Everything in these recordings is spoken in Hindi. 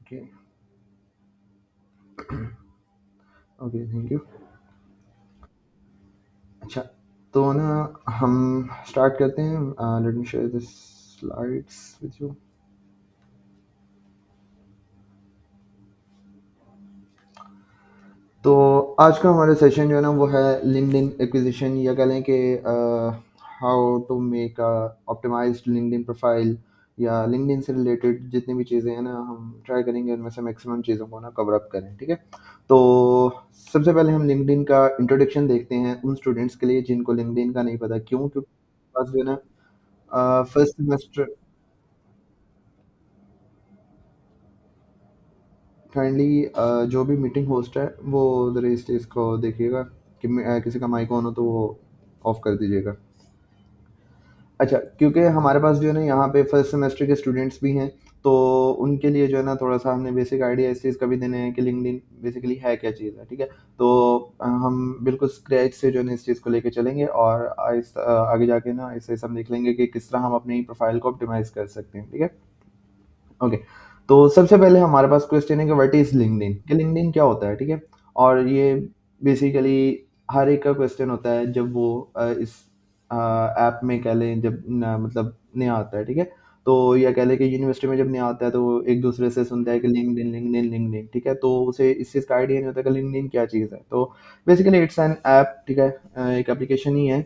ओके। Okay, thank you. अच्छा, तो ना हम स्टार्ट करते हैं। Let me share this slides with you. तो आज का हमारा सेशन जो है ना वो है लिंक्डइन एक्विजिशन, या कह लें कि how to make a optimised LinkedIn profile, या लिंक्डइन से रिलेटेड जितनी भी चीज़ें हैं ना हम ट्राई करेंगे उनमें से मैक्सिमम चीज़ों को ना कवर अप करें, ठीक है। तो सबसे पहले हम लिंक्डइन का इंट्रोडक्शन देखते हैं उन स्टूडेंट्स के लिए जिनको लिंक्डइन का नहीं पता। क्यों? क्योंकि पास जो है ना फर्स्ट सेमेस्टर। काइंडली जो भी मीटिंग होस्ट है वो ज़रा इस चीज़ को देखिएगा कि किसी का माइक ऑन हो तो वो ऑफ कर दीजिएगा। अच्छा, क्योंकि हमारे पास जो है ना यहाँ पे फर्स्ट सेमेस्टर के स्टूडेंट्स भी हैं, तो उनके लिए जो है ना थोड़ा सा हमने बेसिक आइडिया इस चीज़ का भी देना है कि लिंक्डइन बेसिकली है क्या चीज़ है, ठीक है। तो हम बिल्कुल स्क्रैच से जो है ना इस चीज़ को लेके चलेंगे, और आगे जाके ना इसे हम देख लेंगे कि किस तरह हम अपनी प्रोफाइल को ऑप्टिमाइज कर सकते हैं, ठीक है। ओके। तो सबसे पहले हमारे पास क्वेश्चन है कि व्हाट इज़ लिंक्डइन? कि लिंक्डइन क्या होता है, ठीक है? और ये बेसिकली हर एक का क्वेश्चन होता है जब वो इस ऐप में कह लें जब न मतलब नया आता है, ठीक है? तो या कह लें कि यूनिवर्सिटी में जब नया आता है तो वो एक-दूसरे से सुनता है कि लिंक्डइन, लिंक्डइन, लिंक्डइन, ठीक है? तो उसे इस चीज़ का आइडिया नहीं होता कि लिंक्डइन क्या चीज़ है। तो बेसिकली इट्स एन ऐप, ठीक है? एक एप्लीकेशन ही है।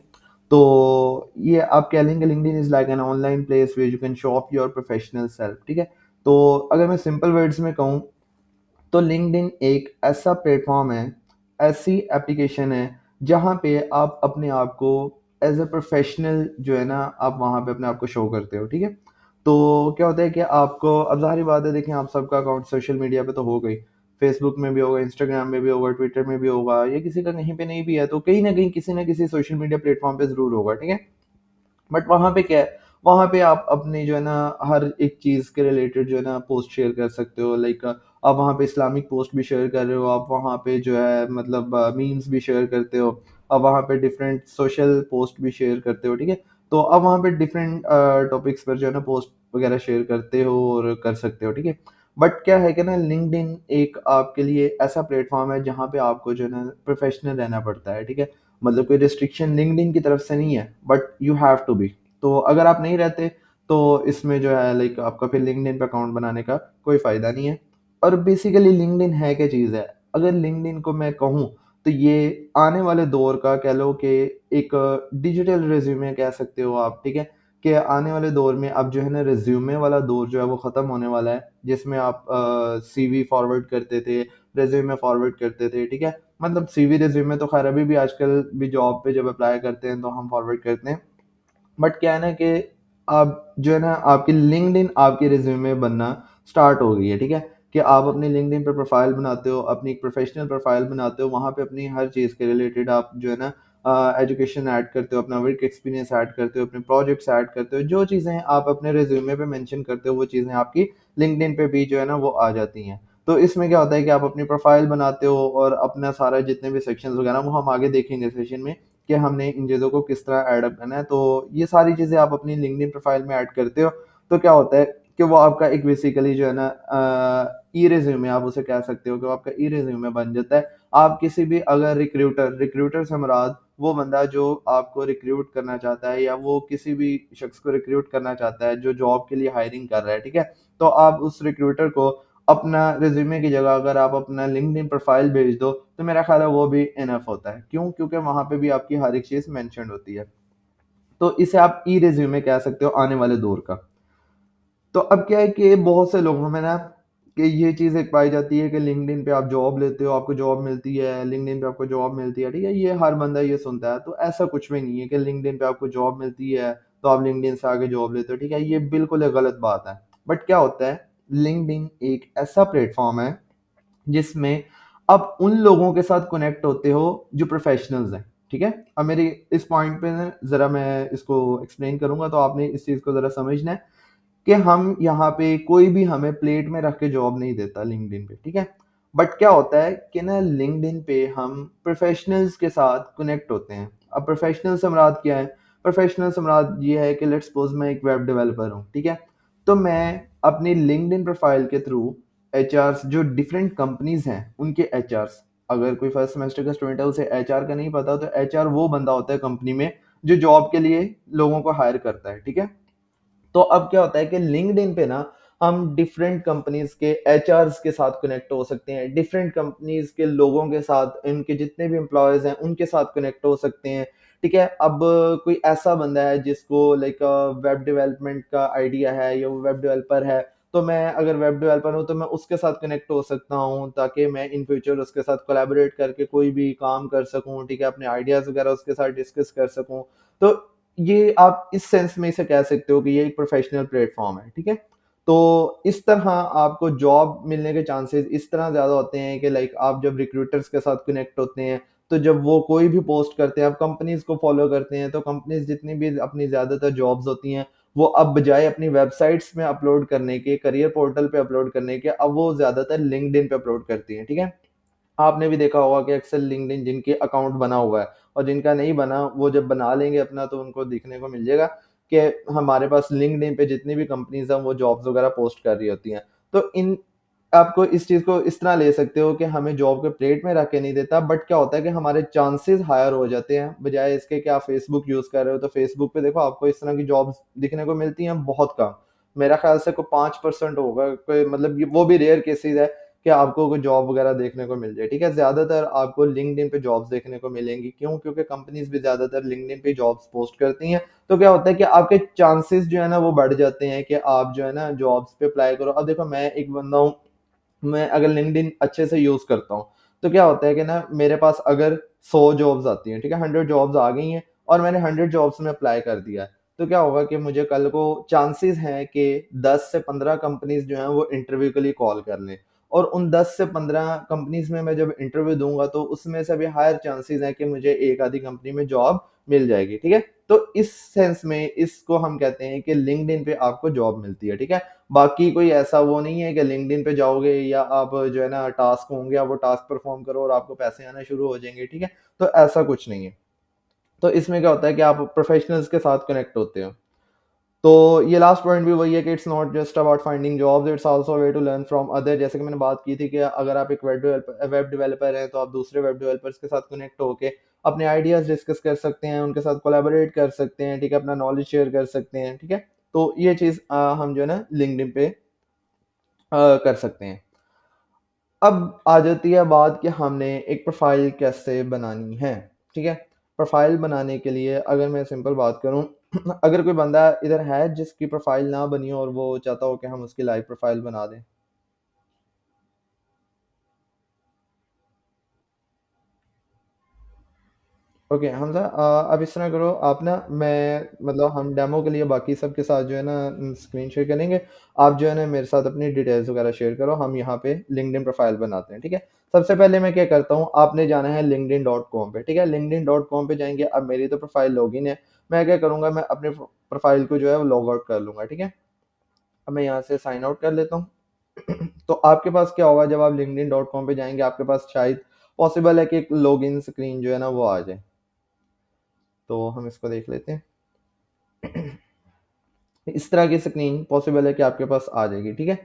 तो ये आप कह लेंगे LinkedIn is like an online place where you can show off your professional self, ठीक है? तो अगर मैं सिंपल वर्ड्स में कहूँ तो लिंक्डइन एक ऐसा प्लेटफ़ॉर्म है, ऐसी एप्लीकेशन है, जहाँ पे आप अपने आप को एज़ अ प्रोफ़ेशनल जो है ना, आप वहाँ पे अपने आप को शो करते हो, ठीक है? तो क्या होता है कि आपको अब ज़ाहिर-सी बात है, देखें आप सबका अकाउंट सोशल मीडिया पे तो होगा ही, फ़ेसबुक में भी होगा, इंस्टाग्राम में भी होगा, ट्विटर में भी होगा, या किसी का कहीं पे नहीं भी है, तो कहीं न कहीं किसी न किसी सोशल मीडिया प्लेटफ़ॉर्म पे ज़रूर होगा, ठीक है? बट वहाँ पे क्या है, वहाँ पे आप अपनी जो है ना हर एक चीज़ के रिलेटेड जो है ना पोस्ट शेयर कर सकते हो। लाइक आप वहाँ पे इस्लामिक पोस्ट भी शेयर कर रहे हो, आप वहाँ पे जो है मतलब मीम्स भी शेयर करते हो, आप वहाँ पे डिफरेंट सोशल पोस्ट भी शेयर करते हो, ठीक है? तो आप वहाँ पे डिफरेंट टॉपिक्स पर जो है ना पोस्ट वगैरह शेयर करते हो और कर सकते हो, ठीक है? बट क्या है कि ना लिंक्डइन एक आपके लिए ऐसा प्लेटफ़ॉर्म है जहाँ पे आपको जो है ना प्रोफ़ेशनल रहना पड़ता है, ठीक है? मतलब कोई रिस्ट्रिक्शन लिंक्डइन की तरफ से नहीं है, but you have to be. तो अगर आप नहीं रहते तो इसमें जो है लाइक आपका फिर लिंक्डइन पे अकाउंट बनाने का कोई फ़ायदा नहीं है। और बेसिकली लिंक्डइन है क्या चीज़ है? अगर लिंक्डइन को मैं कहूँ तो ये आने वाले दौर का कह लो कि एक डिजिटल रिज़्यूमे कह सकते हो आप, ठीक है? कि आने वाले दौर में अब जो है ना रिज़्यूमे वाला दौर जो है वो ख़त्म होने वाला है, जिसमें आप सीवी फॉरवर्ड करते थे, रिज़्यूमे फॉरवर्ड करते थे, ठीक है? मतलब सीवी रिज्यूमे तो खैर अभी भी आजकल भी जॉब पे जब अप्लाई करते हैं तो हम फॉरवर्ड करते हैं। बट क्या है ना कि आप जो है ना आपकी लिंक्डइन आपकी रिज्यूमे बनना स्टार्ट हो गई है, ठीक है? कि आप अपनी लिंक्डइन पे प्रोफाइल बनाते हो, अपनी एक प्रोफेशनल प्रोफाइल बनाते हो, वहाँ पे अपनी हर चीज़ के रिलेटेड आप जो है ना एजुकेशन ऐड करते हो, अपना वर्क एक्सपीरियंस ऐड करते हो, अपने प्रोजेक्ट्स ऐड करते हो, जो चीज़ें आप अपने रिज्यूमे पे मेंशन करते हो वो चीज़ें आपकी लिंक्डइन पे भी जो है ना वो आ जाती हैं। तो इसमें क्या होता है कि आप अपनी प्रोफाइल बनाते हो और अपना सारा जितने भी सेक्शंस वगैरह वो हम आगे देखेंगे सेशन में कि हमने इन चीज़ों को किस तरह ऐड अप करना है। तो ये सारी चीज़ें आप अपनी लिंक्डइन प्रोफाइल में ऐड करते हो, तो क्या होता है कि वो आपका एक बेसिकली जो है ना ई-रिज़्यूमे आप उसे कह सकते हो कि वो आपका ई-रिज़्यूमे बन जाता है। आप किसी भी अगर रिक्रूटर से मुराद वो बंदा जो आपको रिक्रूट करना चाहता है, या वो किसी भी शख्स को रिक्रूट करना चाहता है जो जॉब के लिए हायरिंग कर रहा है, ठीक है? तो आप उस रिक्रूटर को अपना रिज्यूमे की जगह अगर आप अपना लिंक्डइन प्रोफाइल भेज दो, तो मेरा ख्याल है वो भी इनफ होता है। क्यों? क्योंकि वहाँ पे भी आपकी हर एक चीज़ मेंशन्ड होती है। तो इसे आप ई रिज्यूमे कह सकते हो आने वाले दौर का। तो अब क्या है कि बहुत से लोगों में ना कि ये चीज़ एक पाई जाती है कि लिंक्डइन पे आप जॉब लेते हो, आपको जॉब मिलती है, लिंक्डइन पे आपको जॉब मिलती है, ठीक है? ये हर बंदा ये सुनता है। तो ऐसा कुछ भी नहीं है कि लिंक्डइन पे आपको जॉब मिलती है, तो आप लिंक्डइन से आगे जॉब लेते हो, ठीक है? ये बिल्कुल एक गलत बात है। बट क्या होता है, लिंक्डइन एक ऐसा प्लेटफ़ॉर्म है जिसमें आप उन लोगों के साथ कनेक्ट होते हो जो प्रोफेशनल्स हैं, ठीक है? अब मेरी इस पॉइंट पे ना ज़रा मैं इसको एक्सप्लेन करूँगा, तो आपने इस चीज़ को ज़रा समझना है कि हम यहाँ पे कोई भी हमें प्लेट में रख के जॉब नहीं देता लिंक्डइन पे, ठीक है? बट क्या होता है कि ना लिंक्डइन पे हम प्रोफेशनल्स के साथ कनेक्ट होते हैं। अब प्रोफेशनल से मुराद क्या है? प्रोफेशनल से मुराद ये है कि लेट्स सपोज़ मैं एक वेब डेवलपर हूँ, ठीक है? तो मैं अपनी लिंक्डइन प्रोफाइल के थ्रू एचआर्स जो डिफरेंट कंपनीज हैं उनके एचआर्स, अगर कोई फर्स्ट सेमेस्टर का स्टूडेंट है उसे एचआर का नहीं पता, तो एचआर वो बंदा होता है कंपनी में जो जॉब के लिए लोगों को हायर करता है, ठीक है। तो अब क्या होता है कि लिंक्डइन पे ना हम डिफरेंट कंपनीज के एचआर्स के साथ कनेक्ट हो सकते हैं, डिफरेंट कंपनीज के लोगों के साथ, इनके जितने भी एम्प्लॉयज हैं उनके साथ कनेक्ट हो सकते हैं, ठीक है। अब कोई ऐसा बंदा है जिसको लाइक वेब डेवलपमेंट का आइडिया है या वो वेब डेवलपर है, तो मैं अगर वेब डेवलपर हूँ तो मैं उसके साथ कनेक्ट हो सकता हूँ ताकि मैं इन फ्यूचर उसके साथ कोलैबोरेट करके कोई भी काम कर सकूँ, ठीक है, अपने आइडियाज वगैरह उसके साथ डिस्कस कर सकूँ। तो ये आप इस सेंस में इसे कह सकते हो कि ये एक प्रोफेशनल प्लेटफॉर्म है, ठीक है। तो इस तरह आपको जॉब मिलने के चांसेस इस तरह ज़्यादा होते हैं कि लाइक आप जब रिक्रूटर्स के साथ कनेक्ट होते हैं, तो जब वो कोई भी पोस्ट करते हैं, आप कंपनीज को फॉलो करते हैं, तो कंपनीज जितनी भी अपनी ज़्यादातर जॉब्स होती हैं, वो अब बजाय अपनी वेबसाइट्स में अपलोड करने के, करियर पोर्टल पे अपलोड करने के, अब वो ज़्यादातर लिंक्डइन पे अपलोड करती हैं, ठीक है। आपने भी देखा होगा कि अक्सर लिंक्डइन जिनके अकाउंट बना हुआ है और जिनका नहीं बना, वो जब बना लेंगे अपना तो उनको दिखने को मिल जाएगा कि हमारे पास लिंक्डइन पे जितनी भी कंपनीज हैं वो जॉब्स वगैरह पोस्ट कर रही होती हैं। तो इन आपको इस चीज़ को इस तरह ले सकते हो कि हमें जॉब के प्लेट में रख के नहीं देता, बट क्या होता है कि हमारे चांसेस हायर हो जाते हैं, बजाय इसके कि आप फेसबुक यूज़ कर रहे हो तो फेसबुक पे देखो आपको इस तरह की जॉब्स दिखने को मिलती हैं बहुत कम। मेरा ख्याल से कोई 5% होगा, कोई मतलब वो भी रेयर केसेस है कि आपको कोई जॉब वगैरह देखने को मिल जाए, ठीक है। ज़्यादातर आपको लिंक्डइन पे जॉब्स देखने को मिलेंगी, क्यों? क्योंकि कंपनीज भी ज़्यादातर लिंक्डइन पे जॉब्स पोस्ट करती हैं। तो क्या होता है कि आपके चांसेस जो है ना वो बढ़ जाते हैं कि आप जो है ना जॉब्स पे अप्लाई करो। अब देखो मैं एक बंदा हूँ, मैं अगर लिंक्डइन अच्छे से यूज़ करता हूँ, तो क्या होता है कि ना मेरे पास अगर 100 जॉब्स आती हैं, ठीक है, 100 जॉब्स आ गई हैं और मैंने 100 जॉब्स में अप्लाई कर दिया है, तो क्या होगा कि मुझे कल को चांसेस हैं कि 10 से 15 कंपनीज़ जो हैं वो इंटरव्यू के लिए कॉल कर लें, और उन 10 से 15 कंपनीज़ में मैं जब इंटरव्यू दूँगा तो उसमें से भी हायर चांसेस हैं कि मुझे एक आधी कंपनी में जॉब मिल जाएगी, ठीक है। तो इस सेंस में इसको हम कहते हैं कि लिंक्डइन पे आपको जॉब मिलती है, ठीक है। बाकी कोई ऐसा वो नहीं है कि लिंक्डइन पे जाओगे या आप जो है ना टास्क होंगे, आप वो टास्क परफॉर्म करो और आपको पैसे आना शुरू हो जाएंगे, ठीक है। तो ऐसा कुछ नहीं है। तो इसमें क्या होता है कि आप प्रोफेशनल्स के साथ कनेक्ट होते हो। तो ये लास्ट पॉइंट भी वही है कि it's not just about finding jobs, it's also way to learn from other. जैसे कि मैंने बात की थी कि अगर आप एक वेब डेवलपर हैं तो आप दूसरे वेब डेवलपर्स के साथ कनेक्ट होके अपने आइडियाज डिस्कस कर सकते हैं, उनके साथ कोलैबोरेट कर सकते हैं, ठीक है, अपना नॉलेज शेयर कर सकते हैं, ठीक है। तो ये चीज़ हम जो है ना लिंक्डइन पे कर सकते हैं। अब आ जाती है बात कि हमने एक प्रोफाइल कैसे बनानी है, ठीक है। प्रोफाइल बनाने के लिए अगर मैं सिंपल बात करूं, अगर कोई बंदा इधर है जिसकी प्रोफाइल ना बनी हो और वो चाहता हो कि हम उसकी लाइव प्रोफाइल बना दें। ओके हमजा, अब इस तरह करो आप ना, मैं मतलब हम डेमो के लिए बाकी सब के साथ जो है ना स्क्रीन शेयर करेंगे। आप जो है ना मेरे साथ अपनी डिटेल्स वगैरह शेयर करो, हम यहाँ पे लिंक्डइन प्रोफाइल बनाते हैं, ठीक है। सबसे पहले मैं क्या करता हूँ, आपने जाना है linkedin.com पे, ठीक है। linkedin.com पे जाएंगे, अब मेरी तो प्रोफाइल लॉगिन है, मैं क्या करूँगा, मैं अपने प्रोफाइल को जो है वो लॉग आउट कर लूँगा, ठीक है। अब मैं यहाँ से साइन आउट कर लेता हूँ। तो आपके पास क्या होगा, जब आप linkedin.com पे जाएंगे आपके पास शायद पॉसिबल है कि एक लॉगिन स्क्रीन जो है ना वो आ जाए। तो हम इसको देख लेते हैं। इस तरह की स्क्रीन पॉसिबल है कि आपके पास आ जाएगी, ठीक है।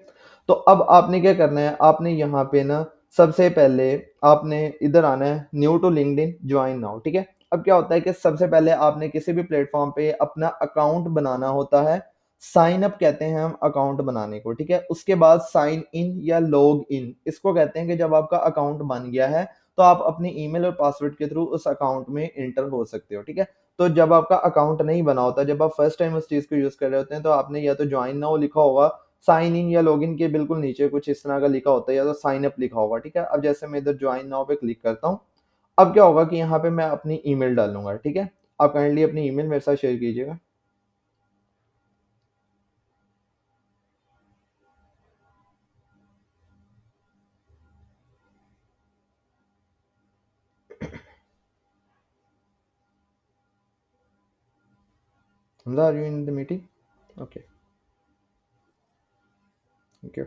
तो अब आपने क्या करना है, आपने यहाँ पे ना सबसे पहले आपने इधर आना है, new to LinkedIn join now, ठीक है। अब क्या होता है कि सबसे पहले आपने किसी भी प्लेटफॉर्म पे अपना अकाउंट बनाना होता है। साइन अप कहते हैं हम अकाउंट बनाने को, ठीक है। उसके बाद साइन इन या लॉग इन, इसको कहते हैं कि जब आपका अकाउंट बन गया है तो आप अपनी ईमेल और पासवर्ड के थ्रू उस अकाउंट में एंटर हो सकते हो, ठीक है। तो जब आपका अकाउंट नहीं बना होता, जब आप फर्स्ट टाइम उस चीज़ को यूज़ कर रहे होते हैं, तो आपने या तो जॉइन नाउ लिखा होगा, साइन इन या लॉगिन के बिल्कुल नीचे कुछ इस तरह का लिखा होता है, या तो साइन अप लिखा होगा, ठीक है। अब जैसे मैं इधर जॉइन नाउ पे क्लिक करता हूँ, अब क्या होगा कि यहाँ पे मैं अपनी ईमेल डालूंगा, ठीक है। आप काइंडली अपनी ईमेल मेरे साथ शेयर कीजिएगा। Hamza, are you in the meeting? Okay, thank you.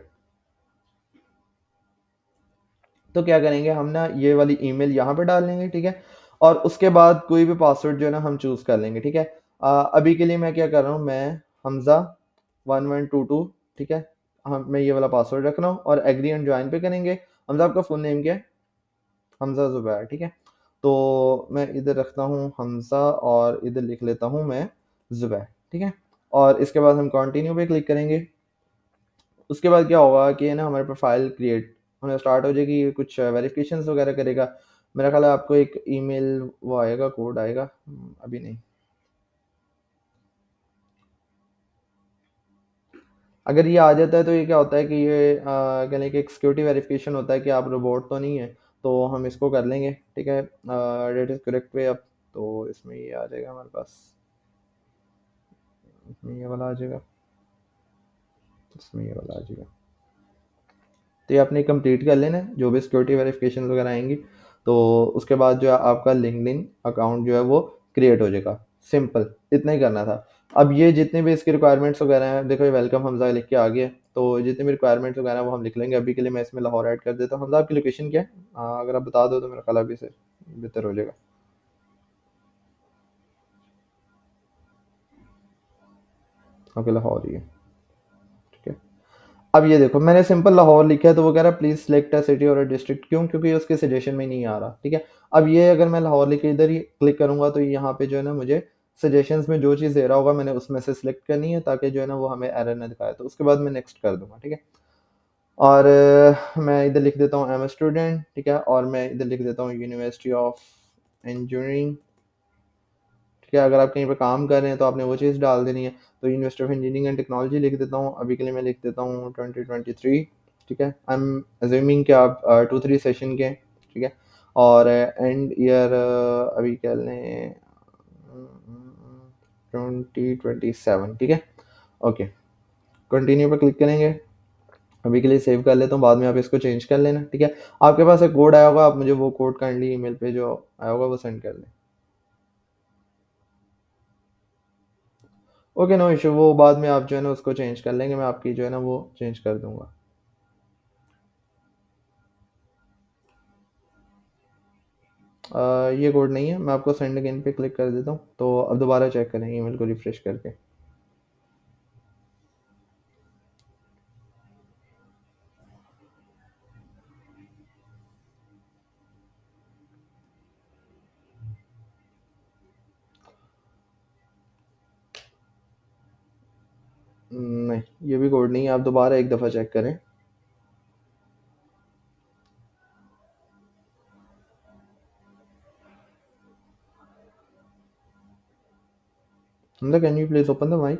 तो क्या करेंगे हम ना, ये वाली ईमेल यहाँ पे डाल लेंगे, ठीक है। और उसके बाद कोई भी पासवर्ड जो है ना हम चूज कर लेंगे, ठीक है। अभी के लिए मैं क्या कर रहा हूँ, मैं हमजा 1122, ठीक है, मैं ये वाला पासवर्ड रख रहा हूँ और एग्री एंड ज्वाइन पे करेंगे। हमजा आपका फुल नेम क्या है? हमजा ज़ुबैर, ठीक है। तो मैं इधर रखता हूँ हमजा और इधर लिख लेता हूँ मैं ज़ुबैर, ठीक है। और इसके बाद हम कंटिन्यू पे क्लिक करेंगे। उसके बाद क्या होगा कि ना हमारे प्रोफाइल क्रिएट होना स्टार्ट हो जाएगी, ये कुछ वेरिफिकेशंस वगैरह करेगा। मेरा ख्याल है आपको एक ईमेल वो आएगा, कोड आएगा, अभी नहीं। अगर ये आ जाता है तो ये क्या होता है कि ये कह लें कि एक सिक्योरिटी वेरिफिकेशन होता है कि आप रोबोट तो नहीं है, तो हम इसको कर लेंगे, ठीक है। डेट इज़ करेक्ट पे अब, तो इसमें ये आ जाएगा हमारे पास, इसमें ये वाला आ जाएगा, इसमें ये वाला आ जाएगा। तो ये आपने कंप्लीट कर लेना है, जो भी सिक्योरिटी वेरिफिकेशन वगैरह आएंगी, तो उसके बाद जो है आपका लिंक्डइन अकाउंट जो है वो क्रिएट हो जाएगा। सिंपल इतना ही करना था। अब ये जितने भी इसकी रिक्वायरमेंट्स वगैरह हैं, देखो ये वेलकम हमजा लिख के आ गया, तो जितने भी रिक्वायरमेंट्स वगैरह हैं वो हम लिख लेंगे। अभी के लिए मैं इसमें लाहौर ऐड कर देता हूँ। हमजा आपकी लोकेशन क्या है? अगर आप बता दो तो मेरा ख्याल अभी से बेहतर हो जाएगा। ओके, लाहौर ही है, ठीक है। अब ये देखो मैंने सिंपल लाहौर लिखा है, तो वो कह रहा है प्लीज सिलेक्ट अ सिटी और अ डिस्ट्रिक्ट, क्यों? क्योंकि उसके सजेशन में नहीं आ रहा, ठीक है। अब ये अगर मैं लाहौर लिख के इधर ही क्लिक करूंगा तो यहाँ पे जो है ना मुझे सजेशंस में जो चीज़ दे रहा होगा मैंने उसमें से सिलेक्ट करनी है, ताकि जो है ना वो हमें एरर ना दिखाए। तो उसके बाद मैं नेक्स्ट कर दूंगा, ठीक है। और मैं इधर लिख देता हूँ एम ए स्टूडेंट, ठीक है। और मैं इधर लिख देता हूँ यूनिवर्सिटी ऑफ इंजीनियरिंग, ठीक है। अगर आप कहीं पे काम कर रहे हैं तो आपने वो चीज़ डाल देनी है। तो university of engineering and technology लिख देता हूँ, अभी के लिए मैं लिख देता हूँ 2023, ठीक है। आई एम अज्यूमिंग कि आप 2-3 सेशन के हैं, ठीक है। और एंड ईयर अभी कह लें 2027, ठीक है। ओके, कंटिन्यू पे क्लिक करेंगे। अभी के लिए सेव कर लेता हूँ, बाद में आप इसको चेंज कर लेना, ठीक है। आपके पास एक कोड आया होगा, आप मुझे वो कोड काइंडली ईमेल पे जो आया होगा वो सेंड कर दें। ओके, नो इशू, वो बाद में आप जो है ना उसको चेंज कर लेंगे, मैं आपकी जो है ना वो चेंज कर दूंगा। ये कोड नहीं है, मैं आपको सेंड अगेन पे क्लिक कर देता हूँ, तो अब दोबारा चेक करें ईमेल को रिफ्रेश करके। नहीं, ये भी कोड नहीं है, आप दोबारा एक दफ़ा चेक करें। मतलब can you please open the mic,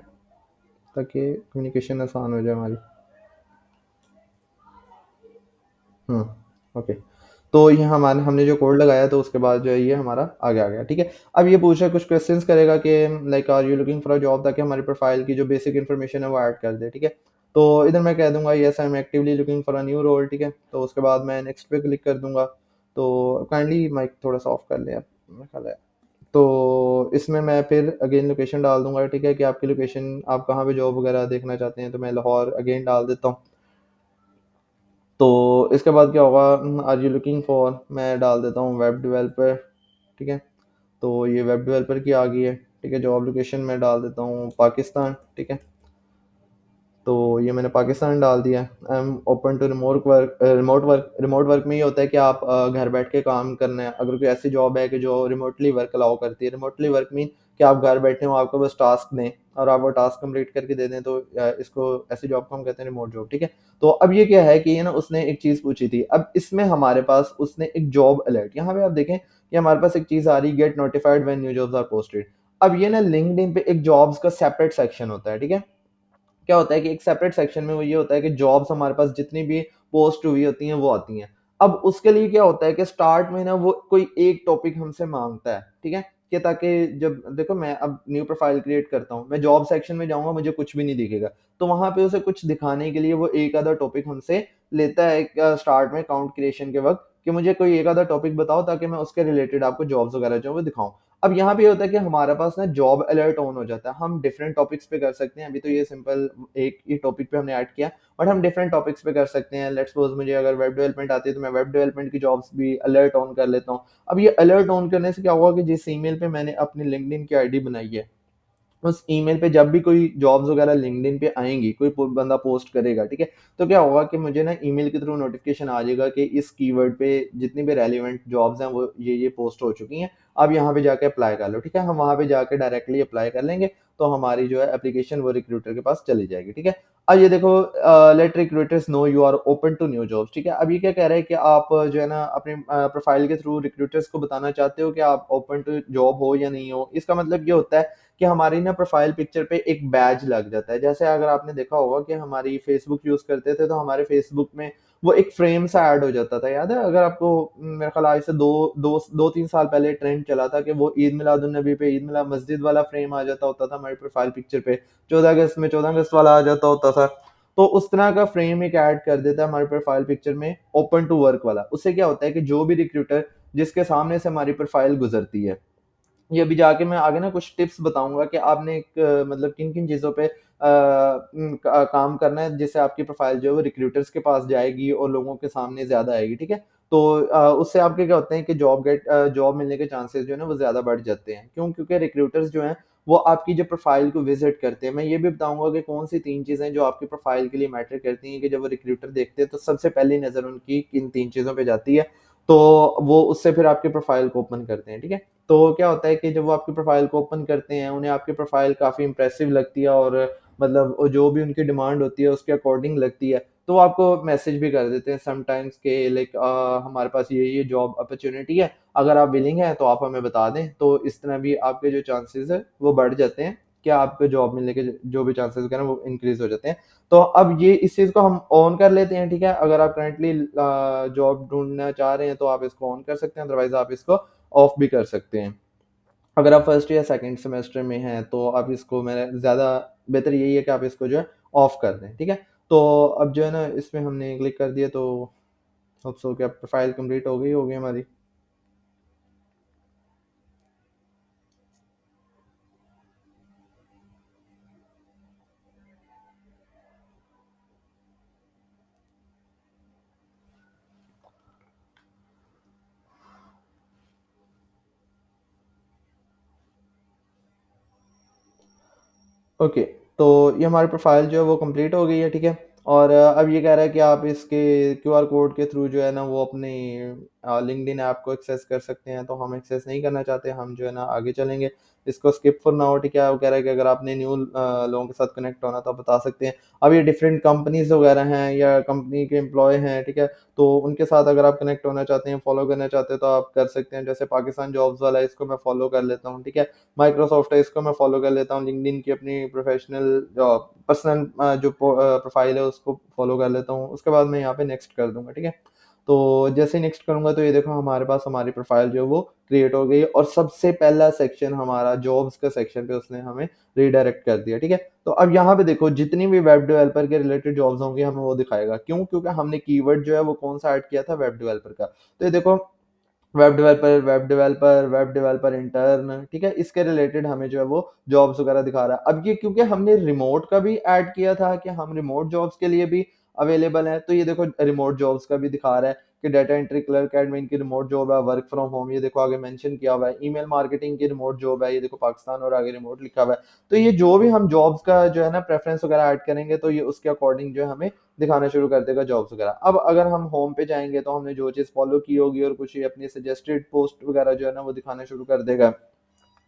ताकि कम्युनिकेशन आसान हो जाए हमारी। हुँ, ओके। तो ये हमारे हमने जो कोड लगाया तो उसके बाद जो है ये हमारा आगे आ गया, ठीक है। अब ये पूछ रहा है, कुछ क्वेश्चंस करेगा कि like are you looking for a job, ताकि हमारी प्रोफाइल की जो बेसिक इन्फॉर्मेशन है वो ऐड कर दे, ठीक है। तो इधर मैं कह दूँगा yes I am actively looking for a new role, ठीक है। तो उसके बाद मैं नेक्स्ट पे क्लिक कर दूँगा। तो काइंडली माइक थोड़ा-सा ऑफ कर लें आप, मेरा ख्याल है। तो इसमें मैं फिर अगेन लोकेशन डाल दूँगा, ठीक है, कि आपकी लोकेशन आप कहाँ पे जॉब वगैरह देखना चाहते हैं, तो मैं लाहौर अगेन डाल देता हूँ। तो इसके बाद क्या होगा, आर यू लुकिंग फॉर, मैं डाल देता हूँ वेब डेवलपर, ठीक है। तो ये वेब डेवलपर की आ गई है, ठीक है। जॉब लोकेशन में डाल देता हूँ पाकिस्तान, ठीक है। तो ये मैंने पाकिस्तान डाल दिया। I am open to remote work में ये होता है कि आप घर बैठ के काम करना है। अगर कोई ऐसी जॉब है कि जो रिमोटली वर्क अलाउ करती है, रिमोटली वर्क मीन कि आप घर बैठे हो, आपको बस टास्क दें और आप वो टास्क कंप्लीट करके दे दें, तो इसको ऐसी जॉब को हम कहते हैं रिमोट जॉब, ठीक है। तो अब ये क्या है कि ये ना उसने एक चीज़ पूछी थी, अब इसमें हमारे पास उसने एक जॉब अलर्ट, यहाँ पे आप देखें कि हमारे पास एक चीज़ आ रही है, get notified when new jobs are posted. अब ये ना लिंक्डइन पे एक जॉब्स का सेपरेट सेक्शन होता है, ठीक है। क्या होता है कि एक सेपरेट सेक्शन में वो ये होता है कि जॉब्स हमारे पास जितनी भी पोस्ट हुई होती हैं वो आती हैं। अब उसके लिए क्या होता है कि स्टार्ट में ना वो कोई एक टॉपिक हमसे मांगता है, ठीक है। कि ताकि जब देखो मैं अब न्यू प्रोफाइल क्रिएट करता हूँ, मैं जॉब सेक्शन में जाऊंगा, मुझे कुछ भी नहीं दिखेगा। तो वहां पे उसे कुछ दिखाने के लिए वो एक आधा टॉपिक हमसे लेता है स्टार्ट में अकाउंट क्रिएशन के वक्त, कि मुझे कोई एक आधा टॉपिक बताओ ताकि मैं उसके रिलेटेड आपको जॉब्स वगैरह जो है वो दिखाऊं। अब यहाँ पे ये होता है कि हमारे पास ना जॉब अलर्ट ऑन हो जाता है, हम डिफरेंट टॉपिक्स पे कर सकते हैं। अभी तो ये सिंपल एक ही टॉपिक पे हमने ऐड किया, बट हम डिफरेंट टॉपिक्स पे कर सकते हैं। लेट्स सपोज मुझे अगर वेब डेवलपमेंट आती है तो मैं वेब डेवलपमेंट की जॉब्स भी अलर्ट ऑन कर लेता हूँ। अब ये अलर्ट ऑन करने से क्या होगा कि जिस ईमेल पे मैंने अपनी लिंक्डइन की आईडी बनाई है, उस ईमेल पे जब भी कोई जॉब्स वगैरह लिंक्डइन पे आएँगी, कोई बंदा पोस्ट करेगा, ठीक है? तो क्या होगा कि मुझे ना ईमेल के थ्रू नोटिफ़िकेशन आ जाएगा कि इस कीवर्ड पे जितनी भी रेलेवेंट जॉब्स हैं वो ये पोस्ट हो चुकी हैं। अब यहाँ पे जाके अप्लाई कर लो, ठीक है? हम वहाँ पे जाके डायरेक्टली अप्लाई कर लेंगे, तो हमारी जो है एप्लीकेशन वो रिक्रूटर के पास चली जाएगी, ठीक है? अब ये देखो, let recruiters know you are open to new jobs, ठीक है? अब ये क्या कह रहा है कि आप जो है ना अपने प्रोफाइल के थ्रू रिक्रूटर्स को बताना चाहते हो कि आप ओपन टू जॉब हो या नहीं हो। इसका मतलब ये होता है कि हमारी ना प्रोफाइल पिक्चर पे एक बैज लग जाता है। जैसे अगर आपने देखा होगा कि हमारी फेसबुक यूज़ करते थे, तो हमारे फेसबुक में वो एक फ्रेम सा ऐड हो जाता था, याद है? अगर आपको मेरे ख़्याल आज से 2-3 साल पहले ट्रेंड चला था कि वो ईद मिलादुन नबी पे ईद मिलाद मस्जिद वाला फ्रेम आ जाता होता था हमारी प्रोफाइल पिक्चर पे। 14 अगस्त में 14 अगस्त वाला आ जाता होता था। तो उस तरह का फ्रेम एक ऐड कर देता है हमारे प्रोफाइल पिक्चर में ओपन टू वर्क वाला। उससे क्या होता है कि जो भी रिक्रूटर जिसके सामने से हमारी प्रोफाइल गुज़रती है, ये अभी जाके मैं आगे ना कुछ टिप्स बताऊँगा कि आपने एक मतलब किन-किन चीज़ों पे काम करना है, जिससे आपकी प्रोफ़ाइल जो है वो रिक्रूटर्स के पास जाएगी और लोगों के सामने ज़्यादा आएगी, ठीक है? तो उससे आपके क्या होते हैं कि जॉब मिलने के चांसेस जो है ना वो ज़्यादा बढ़ जाते हैं। क्यों? क्योंकि रिक्रूटर्स जो हैं वो आपकी जो प्रोफ़ाइल को विज़िट करते हैं। मैं ये भी बताऊँगा कि कौन-सी 3 चीज़ें जो आपकी प्रोफ़ाइल के लिए मैटर करती हैं कि जब वो रिक्रूटर देखते हैं तो सबसे पहली नज़र उनकी किन 3 चीज़ों पे जाती है, तो वो उससे फिर आपकी प्रोफ़ाइल को ओपन करते हैं, ठीक है? तो क्या होता है कि जब वो आपकी प्रोफ़ाइल को ओपन करते हैं, उन्हें आपकी प्रोफ़ाइल काफ़ी इम्प्रेसिव लगती है और मतलब जो भी उनकी डिमांड होती है, उसके अकॉर्डिंग लगती है, तो वो आपको मैसेज भी कर देते हैं समटाइम्स कि लाइक हमारे पास ये जॉब अपॉर्च्युनिटी है, अगर आप विलिंग हैं, तो आप हमें बता दें। तो इस तरह भी आपके जो चांसेज़ हैं, वो बढ़ जाते हैं कि आपको जॉब मिलने के जो भी चांसेज़ वगैरह वो इंक्रीज़ हो जाते हैं। तो अब ये इस चीज़ को हम ऑन कर लेते हैं, ठीक है? अगर आप करंटली जॉब ढूँढना चाह रहे हैं, तो आप इसको ऑन कर सकते हैं, अदरवाइज़ आप इसको ऑफ भी कर सकते हैं। अगर आप फर्स्ट या सेकंड सेमेस्टर में हैं, तो आप इसको मेरा ज़्यादा बेहतर यही है कि आप इसको जो है ऑफ कर दें, ठीक है? तो अब जो है ना इसमें हमने क्लिक कर दिया, तो होप सो कि अब प्रोफ़ाइल कंप्लीट हो गई होगी हमारी। ओके, तो ये हमारी प्रोफ़ाइल जो है वो कंप्लीट हो गई है, ठीक है? और अब ये कह रहा है कि आप इसके क्यूआर कोड के थ्रू जो है ना वो अपनी लिंक्डइन ऐप को एक्सेस कर सकते हैं, तो हम एक्सेस नहीं करना चाहते, हम जो है ना आगे चलेंगे। इसको स्किप फॉर नाउ, ठीक है? वो कह रहा है कि अगर आपने न्यू लोगों के साथ कनेक्ट होना तो आप बता सकते हैं। अब ये डिफरेंट कंपनीज़ वगैरह हैं या कंपनी के एम्प्लॉयी हैं, ठीक है? तो उनके साथ अगर आप कनेक्ट होना चाहते हैं, फॉलो करना चाहते हैं, तो आप कर सकते हैं। जैसे पाकिस्तान जॉब्स वाला है, इसको मैं फॉलो कर लेता हूँ, ठीक है? माइक्रोसॉफ्ट है, इसको मैं फॉलो कर लेता हूँ। लिंक्डइन की अपनी प्रोफेशनल पर्सनल प्रोफाइल है, उसको फॉलो कर लेता हूँ। उसके बाद मैं यहाँ पे नेक्स्ट कर दूँगा, ठीक है? तो जैसे ही नेक्स्ट करूँगा, तो ये देखो हमारे पास हमारी प्रोफाइल जो है वो क्रिएट हो गई है और सबसे पहला सेक्शन हमारा जॉब्स का सेक्शन पे उसने हमें रीडायरेक्ट कर दिया, ठीक है? तो अब यहाँ पे देखो जितनी भी वेब डेवलपर के रिलेटेड जॉब्स होंगी हमें वो दिखाएगा। क्यों? क्योंकि हमने कीवर्ड जो है वो कौन-सा ऐड किया था, वेब डेवलपर का। तो ये देखो, वेब डेवलपर इंटर्न, ठीक है? इसके रिलेटेड हमें जो है वो जॉब्स वगैरह दिखा रहा है। अब ये क्योंकि हमने रिमोट का भी ऐड किया था कि हम रिमोट जॉब्स के लिए भी अवेलेबल हैं, तो ये देखो रिमोट जॉब्स का भी दिखा रहा है कि डाटा एंट्री क्लर्क एडमिन की रिमोट जॉब है, वर्क फ्रॉम होम ये देखो आगे मेंशन किया हुआ है, ईमेल मार्केटिंग की रिमोट जॉब है, ये देखो पाकिस्तान और आगे रिमोट लिखा हुआ है। तो ये जो भी हम जॉब्स का जो है ना प्रेफ़रेंस वगैरह ऐड करेंगे, तो ये उसके अकॉर्डिंग जो है हमें दिखाना शुरू कर देगा जॉब्स वगैरह। अब अगर हम होम पे जाएँगे तो हमने जो चीज़ फ़ॉलो की होगी और कुछ ये अपनी सजेस्टेड पोस्ट वगैरह जो है ना वो दिखाना शुरू कर देगा।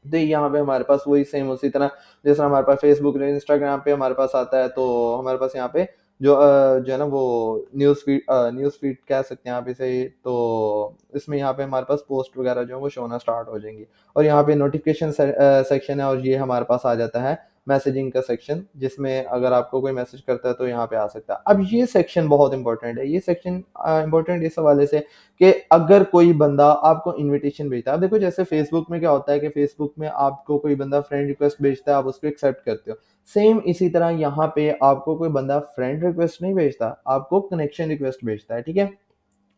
तो यहाँ पे हमारे पास वही सेम उसी तरह जैसे हमारे पास फ़ेसबुक या इंस्टाग्राम पे हमारे पास आता है, तो हमारे पास यहाँ पे जो है ना वो न्यूज़ फ़ीड कह सकते हैं आप इसे, तो इसमें यहाँ पे हमारे पास पोस्ट वगैरह जो है वो शो होना स्टार्ट हो जाएँगी। और यहाँ पे नोटिफ़िकेशन सेक्शन है और ये हमारे पास आ जाता है मैसेजिंग का सेक्शन, जिसमें अगर आपको कोई मैसेज करता है तो यहाँ पे आ सकता है। अब ये सेक्शन बहुत इम्पोर्टेंट है। ये सेक्शन इम्पोर्टेंट इस हवाले से कि अगर कोई बंदा आपको इन्विटेशन भेजता है, अब देखो जैसे फ़ेसबुक में क्या होता है कि फ़ेसबुक में आपको कोई बंदा फ्रेंड रिक्वेस्ट भेजता है, आप उसको एक्सेप्ट करते हो। सेम इसी तरह यहाँ पे आपको कोई बंदा फ्रेंड रिक्वेस्ट नहीं भेजता, आपको कनेक्शन रिक्वेस्ट भेजता है, ठीक है?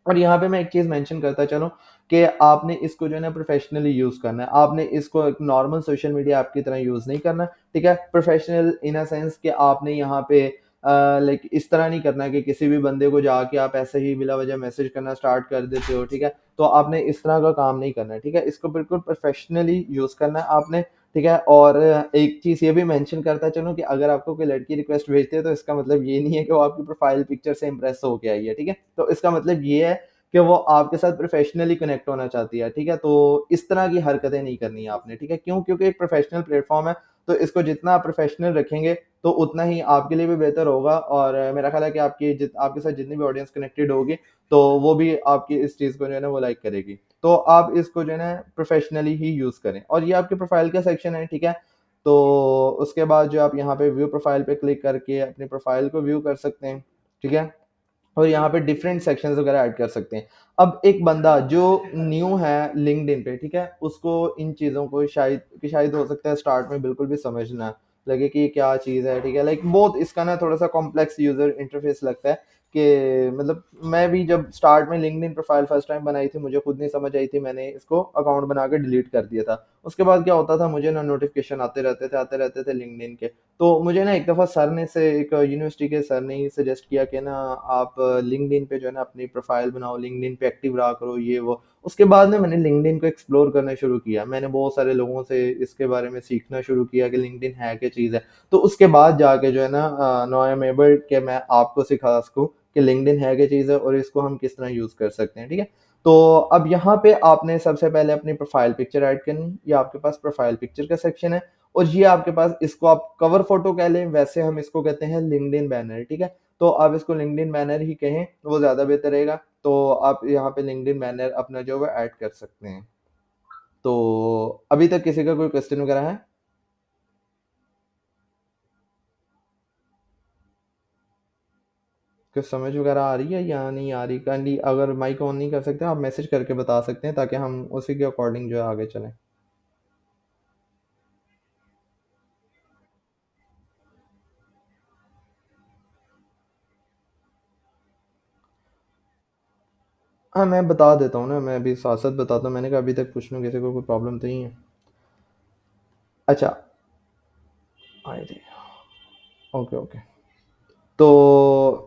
और यहाँ पे मैं एक चीज़ मेंशन करता चलूँ कि आपने इसको जो है ना प्रोफ़ेशनली यूज़ करना है। आपने इसको एक नॉर्मल सोशल मीडिया ऐप की तरह यूज़ नहीं करना, ठीक है? प्रोफ़ेशनल इन अ सेंस कि आपने यहाँ पे लाइक इस तरह नहीं करना है कि किसी भी बंदे को जाके आप ऐसे ही बिला वजह मैसेज करना स्टार्ट कर देते हो, ठीक है? तो आपने इस तरह का काम नहीं करना है, ठीक है? इसको बिल्कुल प्रोफ़ेशनली यूज़ करना है आपने, ठीक है? और एक चीज़ ये भी मेंशन करता चलूँ कि अगर आपको कोई लड़की रिक्वेस्ट भेजती है तो इसका मतलब ये नहीं है कि वो आपकी प्रोफ़ाइल पिक्चर से इम्प्रेस होके आई है, ठीक है? तो इसका मतलब ये है कि वो आपके साथ प्रोफ़ेशनली कनेक्ट होना चाहती है, ठीक है? तो इस तरह की हरकतें नहीं करनी है आपने, ठीक है? क्यों? क्योंकि एक प्रोफ़ेशनल प्लेटफ़ॉर्म है, तो इसको जितना आप प्रोफ़ेशनल रखेंगे, तो उतना ही आपके लिए भी बेहतर होगा और मेरा ख़्याल है कि आपके साथ जितनी भी ऑडियंस कनेक्टेड होगी, तो वो भी आपकी इस चीज़ को जो है ना वो लाइक करेगी। तो आप इसको जो है ना प्रोफ़ेशनली ही यूज़ करें और ये आपके प्रोफ़ाइल का सेक्शन है, ठीक है? तो उसके बाद जो आप यहाँ पे व्यू प्रोफ़ाइल पे क्लिक करके अपनी प्रोफ़ाइल को व्यू कर सकते हैं, ठीक है? और यहाँ पे डिफरेंट सेक्शंस वगैरह ऐड कर सकते हैं। अब एक बंदा जो न्यू है लिंक्डइन पे, ठीक है? उसको इन चीज़ों को शायद हो सकता है स्टार्ट में बिल्कुल भी समझ ना लगे कि ये क्या चीज़ है, ठीक है? लाइक बहुत इसका ना थोड़ा-सा कॉम्प्लेक्स यूज़र इंटरफ़ेस लगता है कि मतलब मैं भी जब स्टार्ट में लिंक्डइन प्रोफ़ाइल फर्स्ट टाइम बनाई थी, मुझे खुद नहीं समझ आई थी, मैंने इसको अकाउंट बना के डिलीट कर दिया था। उसके बाद क्या होता था मुझे ना नोटिफ़िकेशन आते रहते थे लिंक्डइन के। तो मुझे ना एक दफ़ा सर ने से एक यूनिवर्सिटी के सर ने ही सजेस्ट किया कि ना आप लिंक्डइन पे जो है ना अपनी प्रोफ़ाइल बनाओ, लिंक्डइन पे एक्टिव रहा करो ये वो। उसके बाद ना मैंने लिंक्डइन को एक्सप्लोर करना शुरू किया। मैंने बहुत सारे लोगों से इसके बारे में सीखना शुरू किया कि लिंक्डइन है क्या चीज़ है। तो उसके बाद जाके जो है ना नाउ आई एम एबल कि मैं आपको सिखा सकूँ कि लिंक्डइन है क्या चीज़ है और इसको हम किस तरह यूज़ कर सकते हैं, ठीक है? तो अब यहाँ पे आपने सबसे पहले अपनी प्रोफ़ाइल पिक्चर ऐड करनी है। ये आपके पास प्रोफ़ाइल पिक्चर का सेक्शन है। और ये आपके पास इसको आप कवर फोटो कह लें, वैसे हम इसको कहते हैं लिंक्डइन बैनर, ठीक है? तो आप इसको लिंक्डइन बैनर ही कहें, वो ज़्यादा बेहतर रहेगा। तो आप यहाँ पे लिंक्डइन बैनर अपना जो है ऐड कर सकते हैं। तो अभी तक किसी का कोई क्वेश्चन वगैरह है? कुछ समझ वगैरह आ रही है या नहीं आ रही? काइंडली अगर माइक ऑन नहीं कर सकते, आप मैसेज करके बता सकते हैं ताकि हम उसी के अकॉर्डिंग जो है आगे चलें। हाँ, मैं बता देता हूँ ना, मैं अभी साथ-साथ बताता हूँ। मैंने कहा अभी तक पूछ लूँ किसी को कोई प्रॉब्लम तो नहीं है। अच्छा, आए थे। Okay, okay. तो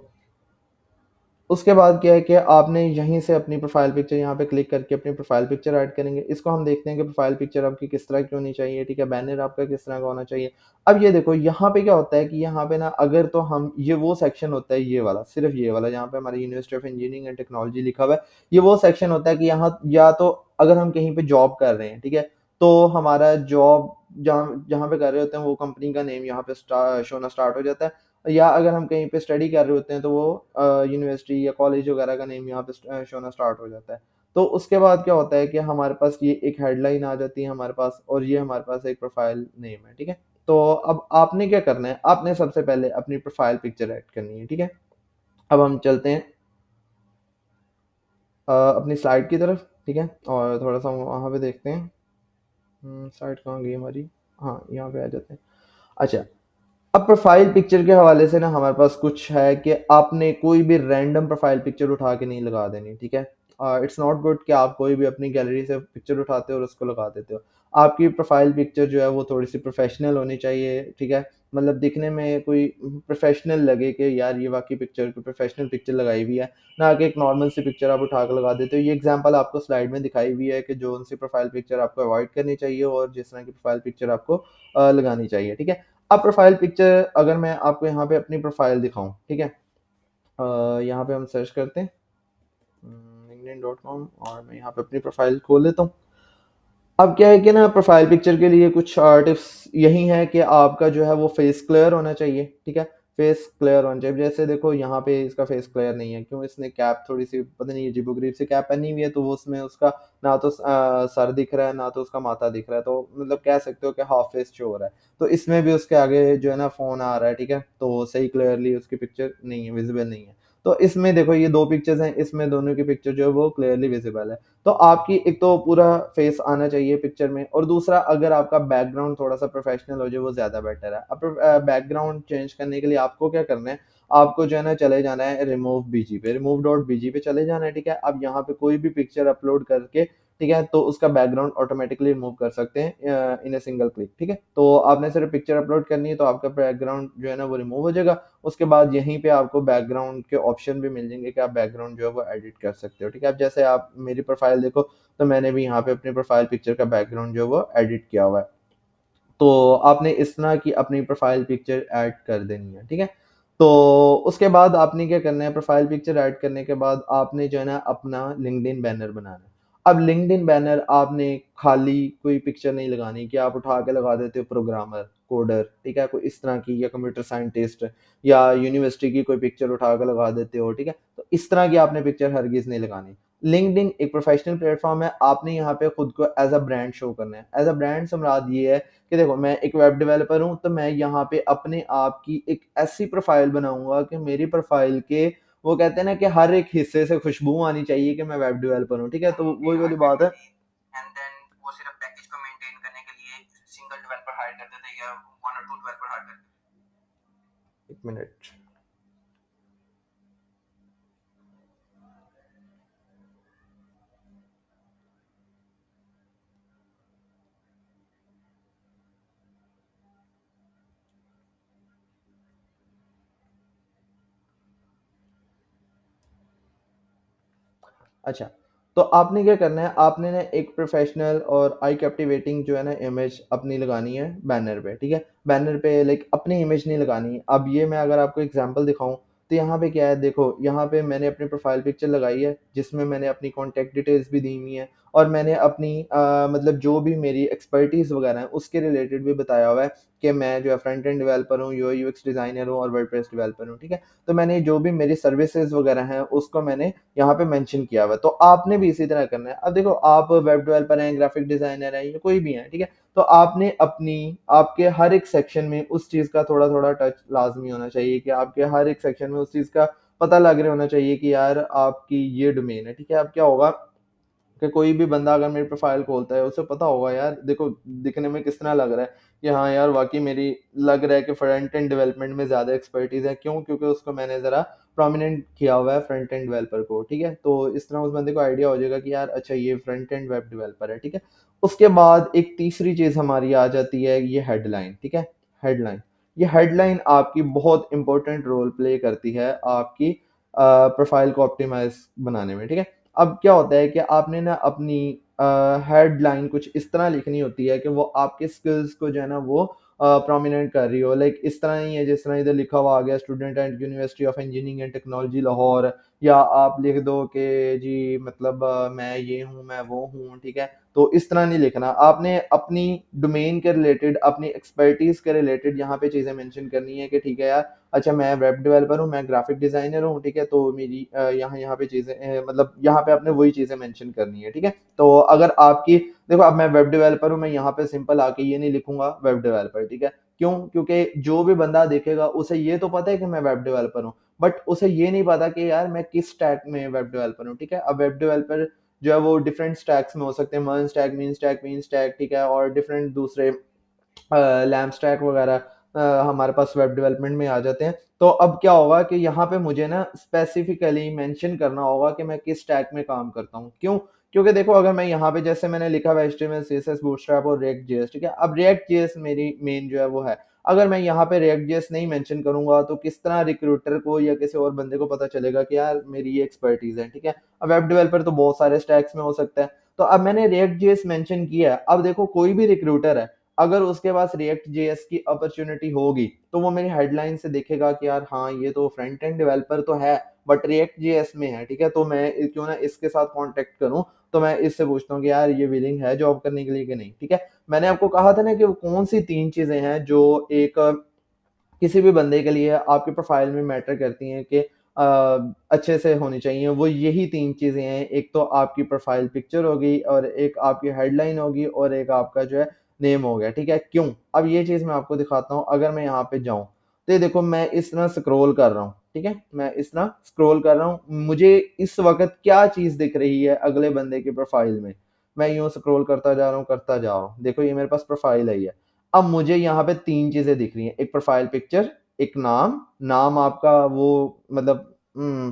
उसके बाद क्या है कि आपने यहीं से अपनी प्रोफ़ाइल पिक्चर यहाँ पे क्लिक करके अपनी प्रोफ़ाइल पिक्चर ऐड करेंगे। इसको हम देखते हैं कि प्रोफ़ाइल पिक्चर आपकी किस तरह की होनी चाहिए, ठीक है? बैनर आपका किस तरह का होना चाहिए। अब ये देखो यहाँ पे क्या होता है कि यहाँ पे ना अगर तो हम ये वो सेक्शन होता है ये वाला, सिर्फ़ ये वाला जहाँ पे हमारी university of engineering and technology लिखा हुआ है। ये वो सेक्शन होता है कि यहाँ या तो अगर हम कहीं पे जॉब कर रहे हैं, ठीक है? तो हमारा जॉब जहाँ जहाँ पे कर रहे होते हैं वो कंपनी का नेम यहाँ पे शो होना स्टार्ट हो जाता है। या अगर हम कहीं पे स्टडी कर रहे होते हैं तो वो यूनिवर्सिटी या कॉलेज वगैरह का नेम यहाँ पे शो होना स्टार्ट हो जाता है। तो उसके बाद क्या होता है कि हमारे पास ये एक हेडलाइन आ जाती है हमारे पास और ये हमारे पास एक प्रोफ़ाइल नेम है, ठीक है? तो अब आपने क्या करना है, आपने सबसे पहले अपनी प्रोफ़ाइल पिक्चर ऐड करनी है, ठीक है? अब हम चलते हैं अपनी स्लाइड की तरफ, ठीक है? और थोड़ा-सा वहाँ पे देखते हैं। स्लाइड कहाँ गई हमारी? हाँ, यहाँ पे आ जाते हैं। अच्छा, अब प्रोफाइल पिक्चर के हवाले से ना हमारे पास कुछ है कि आपने कोई भी रैंडम प्रोफाइल पिक्चर उठा के नहीं लगा देनी, ठीक है? इट्स नॉट गुड कि आप कोई भी अपनी गैलरी से पिक्चर उठाते हो और उसको लगा देते हो। आपकी प्रोफाइल पिक्चर जो है वो थोड़ी-सी प्रोफेशनल होनी चाहिए, ठीक है? मतलब दिखने में कोई प्रोफेशनल लगे कि यार ये वाक़ई पिक्चर कोई प्रोफेशनल पिक्चर लगाई हुई है, ना कि एक नॉर्मल सी पिक्चर आप उठा के लगा देते हो। ये एग्ज़ाम्पल आपको स्लाइड में दिखाई हुई है कि जोन-सी प्रोफाइल पिक्चर आपको अवॉइड करनी चाहिए और जिस तरह की प्रोफाइल पिक्चर आपको लगानी चाहिए, ठीक है? अब प्रोफाइल पिक्चर अगर मैं आपको यहाँ पे अपनी प्रोफाइल दिखाऊँ, ठीक है? यहाँ पे हम सर्च करते हैं linkedin.com और मैं यहाँ पे अपनी प्रोफाइल खोल लेता हूँ। अब क्या है कि ना प्रोफाइल पिक्चर के लिए कुछ टिप्स यही हैं कि आपका जो है वो फेस क्लियर होना चाहिए, ठीक है? फेस क्लियर होना चाहिए। जैसे देखो यहाँ पे इसका फेस क्लियर नहीं है, क्यों? इसने कैप थोड़ी-सी पता नहीं अजीबो-गरीब सी कैप पहनी हुई है, तो वो उसमें उसका ना तो सर दिख रहा है, ना तो उसका माथा दिख रहा है, तो मतलब कह सकते हो कि हाफ फेस शो हो रहा है। तो इसमें भी उसके आगे जो है ना फ़ोन आ रहा है, ठीक है? तो सही क्लियरली उसकी पिक्चर नहीं है, विज़िबल नहीं है। तो इसमें देखो ये 2 पिक्चर्स हैं, इसमें दोनों की पिक्चर जो है वो क्लियरली विज़िबल है। तो आपकी एक तो पूरा फेस आना चाहिए पिक्चर में और दूसरा अगर आपका बैकग्राउंड थोड़ा-सा प्रोफेशनल हो जाए वो ज़्यादा बेटर है। अब बैकग्राउंड चेंज करने के लिए आपको क्या करना है, आपको जो है ना चले जाना है रिमूव बीजी पे, remove.bg पे चले जाना है, ठीक है? अब यहाँ पे कोई भी पिक्चर अपलोड करके, ठीक है? तो उसका बैकग्राउंड ऑटोमैटिकली रिमूव कर सकते हैं इन अ सिंगल क्लिक, ठीक है? तो आपने सिर्फ पिक्चर अपलोड करनी है तो आपका बैकग्राउंड जो है ना वो रिमूव हो जाएगा। उसके बाद यहीं पे आपको बैकग्राउंड के ऑप्शन भी मिल जाएँगे कि आप बैकग्राउंड जो है वो एडिट कर सकते हो, ठीक है? अब जैसे आप मेरी प्रोफ़ाइल देखो, तो मैंने भी यहाँ पे अपनी प्रोफ़ाइल पिक्चर का बैकग्राउंड जो है वो एडिट किया हुआ है। तो आपने इस तरह की अपनी प्रोफाइल पिक्चर ऐड कर देनी है, ठीक है? तो उसके बाद आपने क्या करना है, प्रोफाइल पिक्चर ऐड करने के बाद आपने जो है ना अपना लिंक्डइन बैनर बनाना है। अब लिंक्डइन बैनर आपने खाली कोई पिक्चर नहीं लगानी कि आप उठा के लगा देते हो प्रोग्रामर, कोडर, ठीक है? कोई इस तरह की या कंप्यूटर साइंटिस्ट या यूनिवर्सिटी की कोई पिक्चर उठा के लगा देते हो, ठीक है? तो इस तरह की आपने पिक्चर हरगिज़ नहीं लगानी। लिंक्डइन एक प्रोफेशनल प्लेटफ़ॉर्म है, आपने यहाँ पे खुद को एज़ अ ब्रांड शो करना है। एज़ अ ब्रांड से मुराद ये है कि देखो मैं एक वेब डेवलपर हूँ, तो मैं यहाँ पे अपने आप की एक ऐसी प्रोफ़ाइल बनाऊँगा कि मेरी प्रोफ़ाइल के वो कहते हैं ना कि हर एक हिस्से से खुशबू आनी चाहिए कि मैं वेब डेवलपर हूँ, ठीक है? तो वही वाली बात है। एंड देन वो सिर्फ़ पैकेज को मेंटेन करने के लिए सिंगल डेवलपर हायर कर देते हैं या 1 और 2 डेवलपर हायर कर देते हैं। 1 मिनट। अच्छा, तो आपने क्या करना है, आपने ना एक प्रोफ़ेशनल और आई कैप्टिवेटिंग जो है ना इमेज अपनी लगानी है बैनर पे, ठीक है? बैनर पे लाइक अपनी इमेज नहीं लगानी। अब ये मैं अगर आपको एग्ज़ाम्पल दिखाऊँ, तो यहाँ पे क्या है देखो, यहाँ पे मैंने अपनी प्रोफ़ाइल पिक्चर लगाई है, जिसमें मैंने अपनी कॉन्टैक्ट डिटेल्स भी दी हुई हैं और मैंने अपनी मतलब जो भी मेरी एक्सपर्टीज़ वगैरह है, उसके रिलेटेड भी बताया हुआ है कि मैं जो है फ्रंट एंड डेवलपर हूँ, यूआई यूएक्स डिज़ाइनर हूँ और वर्डप्रेस डेवलपर हूँ, ठीक है? तो मैंने जो भी मेरी सर्विसेज़ वगैरह हैं, उसको मैंने यहाँ पे मेंशन किया हुआ है। तो आपने भी इसी तरह करना है। अब देखो आप वेब डेवलपर हैं, ग्राफिक डिज़ाइनर हैं या कोई भी हैं, ठीक है? तो आपने अपनी आपके हर एक सेक्शन में उस चीज़ का थोड़ा-थोड़ा टच लाज़मी होना चाहिए कि आपके हर एक सेक्शन में उस चीज़ का पता लग रहा होना चाहिए कि यार आपकी ये डोमेन है, ठीक है? अब क्या होगा कि कोई भी बंदा अगर मेरी प्रोफ़ाइल खोलता है, उसे पता होगा यार देखो दिखने में किस तरह लग रहा है कि हाँ यार वाक़ई मेरी लग रहा है कि फ्रंट एंड डेवलपमेंट में ज़्यादा एक्सपर्टीज़ है। क्यों? क्योंकि उसको मैंने ज़रा प्रोमिनेंट किया हुआ है फ्रंट एंड डेवलपर को, ठीक है? तो इस तरह उस बंदे को आइडिया हो जाएगा कि यार अच्छा ये फ्रंट एंड वेब डेवलपर है, ठीक है? उसके बाद एक तीसरी चीज़ हमारी आ जाती है ये हेडलाइन, ठीक है? हेडलाइन। ये हेडलाइन आपकी बहुत इम्पोर्टेंट रोल प्ले करती है आपकी प्रोफ़ाइल को ऑप्टिमाइज़ बनाने में, ठीक है? अब क्या होता है कि आपने ना अपनी हेडलाइन कुछ इस तरह लिखनी होती है कि वो आपके स्किल्स को जो है ना वो प्रोमिनेंट कर रही हो। लाइक इस तरह नहीं है जिस तरह इधर लिखा हुआ आ गया student at university of engineering and technology Lahore, या आप लिख दो कि जी मतलब मैं ये हूँ, मैं वो हूँ, ठीक है? तो इस तरह नहीं लिखना। आपने अपनी डोमेन के रिलेटेड, अपनी एक्सपर्टीज़ के रिलेटेड यहाँ पे चीज़ें मेंशन करनी है कि ठीक है यार, अच्छा मैं वेब डेवलपर हूँ, मैं ग्राफिक डिज़ाइनर हूँ, ठीक है? तो मेरी यहाँ पे चीज़ें मतलब यहाँ पे आपने वही चीज़ें मेंशन करनी है, ठीक है? तो अगर आपकी देखो अब मैं वेब डेवलपर हूँ, मैं यहाँ पे सिंपल आके ये नहीं लिखूँगा वेब डेवलपर, ठीक है? क्यों? क्योंकि जो भी बंदा देखेगा उसे ये तो पता है कि मैं वेब डेवलपर हूँ, बट उसे ये नहीं पता कि यार मैं किस स्टैक में वेब डेवलपर हूँ, ठीक है? अब वेब डेवलपर जो है वो डिफरेंट स्टैक्स में हो सकते हैं, मर्ज स्टैक, मीन स्टैक, ठीक है? और डिफरेंट दूसरे लैम्प स्टैक वगैरह हमारे पास वेब डेवलपमेंट में आ जाते हैं। तो अब क्या होगा कि यहाँ पे मुझे ना स्पेसिफिकली मेंशन करना होगा कि मैं किस स्टैक में काम करता हूँ। क्यों? क्योंकि देखो अगर मैं यहाँ पे जैसे मैंने लिखा हुआ है एचटीएमएल, सीएसएस, बूटस्ट्रैप और रिएक्ट जेएस, ठीक है? अब रिएक्ट जेएस मेरी मेन जो है वो है। अगर मैं यहाँ पे रिएक्ट जेएस नहीं मेंशन करूँगा तो किस तरह रिक्रूटर को या किसी और बंदे को पता चलेगा कि यार मेरी ये एक्सपर्टीज़ है, ठीक है? अब वेब डेवलपर तो बहुत सारे स्टैक्स में हो सकता है। तो अब मैंने रिएक्ट जेएस मेंशन किया है। अब देखो कोई भी रिक्रूटर है, अगर उसके पास रिएक्ट जेएस की अपॉर्चुनिटी होगी, तो वो मेरी हेडलाइन से देखेगा कि यार हाँ, ये तो फ्रंट एंड डेवलपर तो है, बट रिएक्ट जेएस में है, ठीक है? तो मैं क्यों ना इसके साथ कॉन्टैक्ट करूँ, तो मैं इससे पूछता हूँ कि यार ये विलिंग है जॉब करने के लिए कि नहीं, ठीक है? मैंने आपको कहा था ना कि वो कौन-सी 3 चीज़ें हैं जो एक किसी भी बंदे के लिए आपके प्रोफाइल में मैटर करती हैं कि अच्छे से होनी चाहिए, वो यही 3 चीज़ें हैं। एक तो आपकी प्रोफाइल पिक्चर होगी और एक आपकी हेडलाइन होगी और एक आपका जो है नेम हो गया, ठीक है? क्यों? अब ये चीज़ मैं आपको दिखाता हूँ, अगर मैं यहाँ पे जाऊँ, तो ये देखो मैं इस तरह स्क्रॉल कर रहा हूँ, ठीक है? मैं इस तरह स्क्रॉल कर रहा हूँ, मुझे इस वक़्त क्या चीज़ दिख रही है अगले बंदे की प्रोफाइल में? मैं यूँ स्क्रॉल करता जा रहा हूँ, करता जा रहा हूँ। देखो ये मेरे पास प्रोफाइल है ये। अब मुझे यहाँ पे 3 चीज़ें दिख रही हैं, एक प्रोफाइल पिक्चर, एक नाम, नाम आपका वो मतलब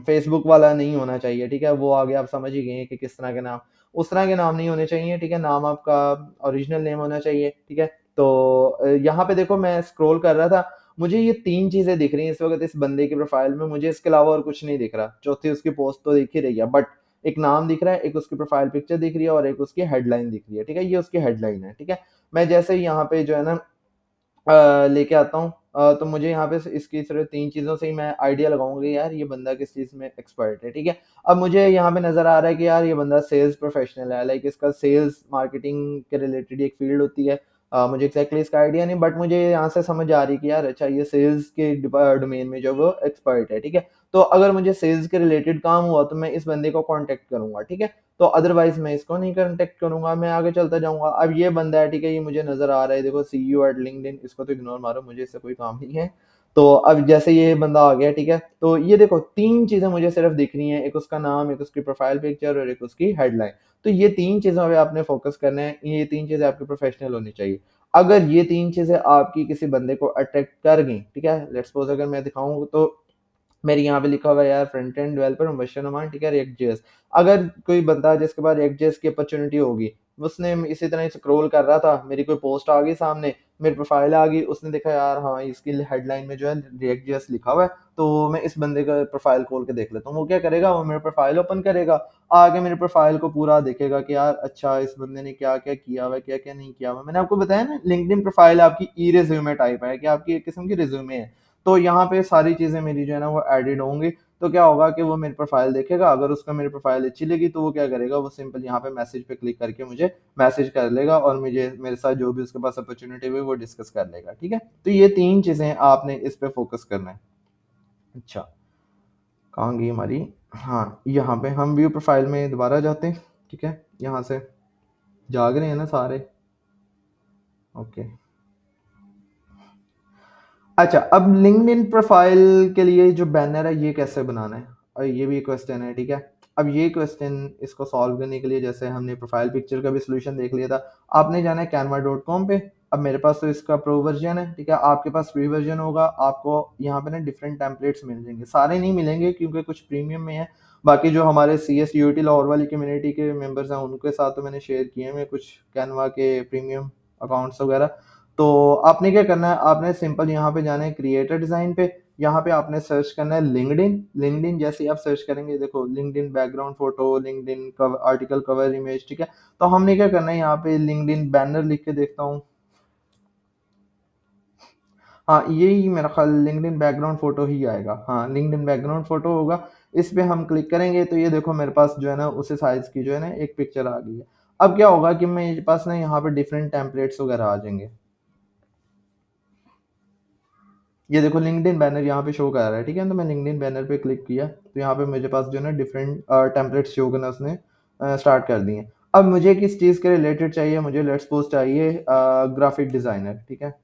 फ़ेसबुक वाला नहीं होना चाहिए, ठीक है? वो आगे आप समझ ही गए हैं कि किस तरह के नाम, उस तरह के नाम नहीं होने चाहिए, ठीक है? नाम आपका ओरिजिनल नेम होना चाहिए, ठीक है? तो यहाँ पे देखो मैं स्क्रॉल कर रहा था, मुझे ये 3 चीज़ें दिख रही हैं इस वक़्त इस बंदे की प्रोफ़ाइल में, मुझे इसके अलावा और कुछ नहीं दिख रहा। चौथी उसकी पोस्ट तो दिख ही रही है, बट एक नाम दिख रहा है, एक उसकी प्रोफ़ाइल पिक्चर दिख रही है और एक उसकी हेडलाइन दिख रही है, ठीक है? ये उसकी हेडलाइन है, ठीक है? मैं जैसे ही यहाँ पे जो है ना लेके आता हूँ, तो मुझे यहाँ पे इसकी सिर्फ 3 चीज़ों से ही मैं आइडिया लगाऊँगा कि यार ये बंदा किस चीज़ में एक्सपर्ट है, ठीक है? अब मुझे यहाँ पे नज़र आ रहा है कि यार ये बंदा सेल्स प्रोफ़ेशनल है, लाइक इसका सेल्स मार्केटिंग के रिलेटेड एक फ़ील्ड होती है। मुझे एग्ज़ैक्टली इसका आइडिया नहीं, बट मुझे यहाँ से समझ आ रही है कि यार अच्छा ये सेल्स के डोमेन में जो वो एक्सपर्ट है, ठीक है? तो अगर मुझे सेल्स के रिलेटेड काम हुआ तो मैं इस बंदे को कॉन्टैक्ट करूँगा, ठीक है? तो अदरवाइज़ मैं इसको नहीं कॉन्टैक्ट करूँगा, मैं आगे चलता जाऊँगा। अब ये बंदा है, ठीक है, ये मुझे नज़र आ रहा है, देखो सीईओ एट लिंक्डइन, इसको तो इग्नोर मारो, मुझे इससे कोई काम नहीं है। तो अब जैसे ये बंदा आ गया, ठीक है, तो ये देखो 3 चीज़ें मुझे सिर्फ़ दिख रही हैं, एक उसका नाम, एक उसकी प्रोफ़ाइल पिक्चर और एक उसकी हेडलाइन। तो ये 3 चीज़ों पे आपने फ़ोकस करना है, ये 3 चीज़ें आपकी प्रोफ़ेशनल होनी चाहिए। अगर ये 3 चीज़ें आपकी किसी बंदे को अट्रैक्ट कर गईं, ठीक है, लेट्स सपोज़ अगर मैं दिखाऊँ तो मेरे यहाँ पे लिखा हुआ है यार front end developer Mubashshir Noman, ठीक है, रिएक्ट जेएस। अगर कोई बंदा जिसके पास रिएक्ट जेएस की अपॉर्च्युनिटी होगी, उसने इसी तरह स्क्रॉल कर रहा था, मेरी कोई पोस्ट आ गई सामने, मेरी प्रोफाइल आ गई, उसने देखा यार हाँ, इसकी हेडलाइन में जो है रिएक्ट जेएस लिखा हुआ है, तो मैं इस बंदे का प्रोफाइल खोल के देख लेता हूँ। वो क्या करेगा, वो मेरा प्रोफाइल ओपन करेगा, आगे मेरे प्रोफाइल को पूरा देखेगा कि यार अच्छा इस बंदे ने क्या-क्या किया हुआ है, क्या-क्या नहीं किया हुआ है। मैंने आपको बताया ना लिंक्डइन प्रोफाइल आपकी ई-रिज्यूमे टाइप है कि आपकी एक किस्म की रिज्यूमे है। तो यहाँ पे सारी चीज़ें मेरी जो है ना वो एडेड होंगी, तो क्या होगा कि वो मेरी प्रोफ़ाइल देखेगा, अगर उसको मेरी प्रोफ़ाइल अच्छी लगी तो वो क्या करेगा, वो सिंपल यहाँ पे मैसेज पे क्लिक करके मुझे मैसेज कर लेगा और मुझे मेरे साथ जो भी उसके पास अपॉर्च्युनिटी हुई वो डिस्कस कर लेगा, ठीक है? तो ये 3 चीज़ें आपने इस पे फ़ोकस करना है। अच्छा, कहाँ गई हमारी, हाँ, यहाँ पे हम व्यू प्रोफ़ाइल में दोबारा जाते हैं, ठीक है? यहाँ से जाग रहे हैं ना सारे? ओके। अच्छा, अब लिंक्डइन प्रोफाइल के लिए जो बैनर है ये कैसे बनाना है? और ये भी क्वेश्चन है, ठीक है? अब ये क्वेश्चन इसको सॉल्व करने के लिए जैसे हमने प्रोफाइल पिक्चर का भी सॉल्यूशन देख लिया था। आपने जाना है canva.com पे। अब मेरे पास तो इसका प्रो वर्ज़न है, ठीक है? आपके पास फ्री वर्ज़न होगा, आपको यहाँ पे ना डिफरेंट टेम्पलेट्स मिल जाएँगे। सारे नहीं मिलेंगे क्योंकि कुछ प्रीमियम में है। बाकी जो हमारे सीएस यूटी लाहौर वाली कम्युनिटी के मेंबर्स हैं उनके साथ तो मैंने शेयर किए हैं कुछ कैनवा के प्रीमियम अकाउंट्स वगैरह। तो आपने क्या करना है, आपने सिंपल यहाँ पे जाना है क्रिएटर डिज़ाइन पे, यहाँ पे आपने सर्च करना है लिंक्डइन। लिंक्डइन जैसे ही आप सर्च करेंगे, देखो LinkedIn background photo, LinkedIn article cover image, ठीक है? तो हमने क्या करना है यहाँ पे लिंक्डइन बैनर लिख के देखता हूँ। हाँ, यही मेरा ख़्याल लिंक्डइन बैकग्राउंड फ़ोटो ही आएगा। हाँ, लिंक्डइन बैकग्राउंड फ़ोटो होगा, इस पे हम क्लिक करेंगे तो ये देखो मेरे पास जो है ना उसी साइज़ की जो है ना एक पिक्चर आ गई है। अब क्या होगा कि मेरे पास ना यहाँ पे डिफरेंट टेम्पलेट्स वगैरह आ जाएँगे। ये देखो लिंक्डइन बैनर यहाँ पे शो कर रहा है, ठीक है? तो मैं लिंक्डइन बैनर पे क्लिक किया, तो यहाँ पे मेरे पास जो है ना डिफरेंट टेम्पलेट्स शो करना उसने स्टार्ट कर दिए। अब मुझे किस चीज़ के रिलेटेड चाहिए, मुझे लेट्स सपोज़ चाहिए ग्राफ़िक डिज़ाइनर, ठीक है?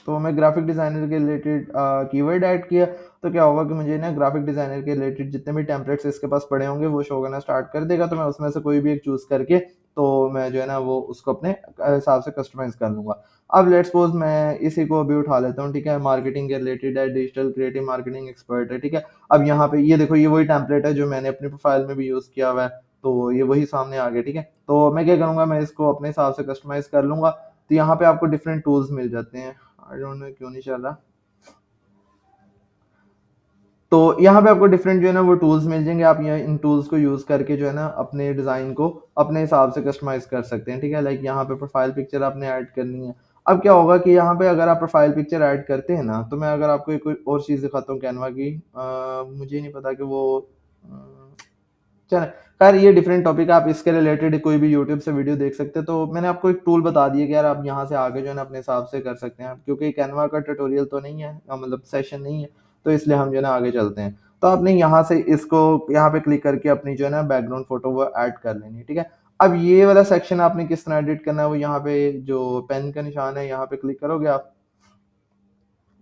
तो मैं ग्राफिक डिज़ाइनर के रिलेटेड कीवर्ड ऐड किया, तो क्या होगा कि मुझे ना ग्राफिक डिज़ाइनर के रिलेटेड जितने भी टेम्पलेट्स इसके पास पड़े होंगे वो शो करना स्टार्ट कर देगा, तो मैं उसमें से कोई भी एक चूज़ करके तो मैं जो है ना वो उसको अपने हिसाब से कस्टमाइज़ कर लूँगा। अब लेट्स सपोज़ मैं इसी को अभी उठा लेता हूँ, ठीक है? मार्केटिंग के रिलेटेड है, डिजिटल क्रिएटिव मार्केटिंग एक्सपर्ट है, ठीक है? अब यहाँ पे ये देखो ये वही टेम्पलेट है जो मैंने अपनी प्रोफ़ाइल में भी यूज़ किया हुआ है, तो ये वही सामने आ गया, ठीक है? तो मैं क्या करूँगा, मैं इसको अपने हिसाब से कस्टमाइज़ कर लूँगा, तो यहाँ पे आपको डिफरेंट टूल्स मिल जाते हैं। आई डोंट नो क्यों नहीं चल रहा। तो यहाँ पे आपको डिफरेंट जो है ना वो टूल्स मिल जाएँगे, आप यहाँ इन टूल्स को यूज़ करके जो है ना अपने डिज़ाइन को अपने हिसाब से कस्टमाइज़ कर सकते हैं, ठीक है? लाइक यहाँ पे प्रोफ़ाइल पिक्चर आपने ऐड करनी है। अब क्या होगा कि यहाँ पे अगर आप प्रोफ़ाइल पिक्चर ऐड करते हैं ना, तो मैं अगर आपको एक कोई और चीज़ दिखाता हूँ कैनवा की, मुझे नहीं पता कि वो चलें, खैर ये डिफरेंट टॉपिक है, आप इसके रिलेटेड कोई भी यूट्यूब से वीडियो देख सकते हैं। तो मैंने आपको एक टूल बता दिया कि यार आप यहाँ से आगे जो है ना अपने हिसाब से कर सकते हैं। क्योंकि कैनवा का ट्यूटोरियल तो नहीं है, मतलब सेशन नहीं है, तो इसलिए हम जो है ना आगे चलते हैं। तो आपने यहाँ से इसको यहाँ पे क्लिक करके अपनी जो है ना बैकग्राउंड फ़ोटो वो ऐड कर लेनी है, ठीक है? अब ये वाला सेक्शन आपने किस तरह एडिट करना है, वो यहाँ पे जो पेन का निशान है, यहाँ पे क्लिक करोगे आप,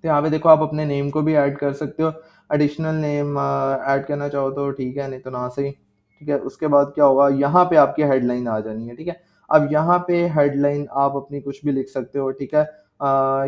तो यहाँ पे देखो आप अपने नेम को भी ऐड कर सकते हो। एडिशनल नेम ऐड करना चाहो तो ठीक है, नहीं तो ना सही, ठीक है? उसके बाद क्या होगा, यहाँ पे आपकी हेडलाइन आ जानी है, ठीक है? अब यहाँ पे हेडलाइन आप अपनी कुछ भी लिख सकते हो, ठीक है?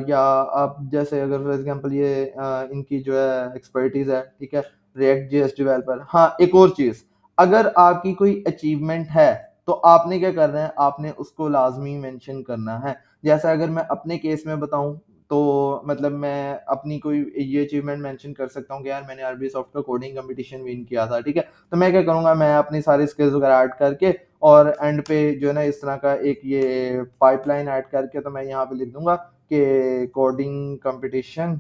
या आप जैसे अगर फॉर एग्ज़ाम्पल ये इनकी जो है एक्सपर्टीज़ है, ठीक है? React JS developer. हाँ, एक और चीज़, अगर आपकी कोई अचीवमेंट है, तो आपने क्या करना है, आपने उसको लाज़मी मेंशन करना है। जैसे अगर मैं अपने केस में बताऊँ तो मतलब मैं अपनी कोई ये अचीवमेंट मेंशन कर सकता हूँ कि यार मैंने आरबी सॉफ्ट का कोडिंग कंपटीशन विन किया था, ठीक है? तो मैं क्या करूँगा, मैं अपनी सारी स्किल्स वगैरह ऐड करके और एंड पे जो है ना इस तरह का एक ये पाइपलाइन ऐड करके तो मैं यहाँ पे लिख दूँगा कि कोडिंग कंपटीशन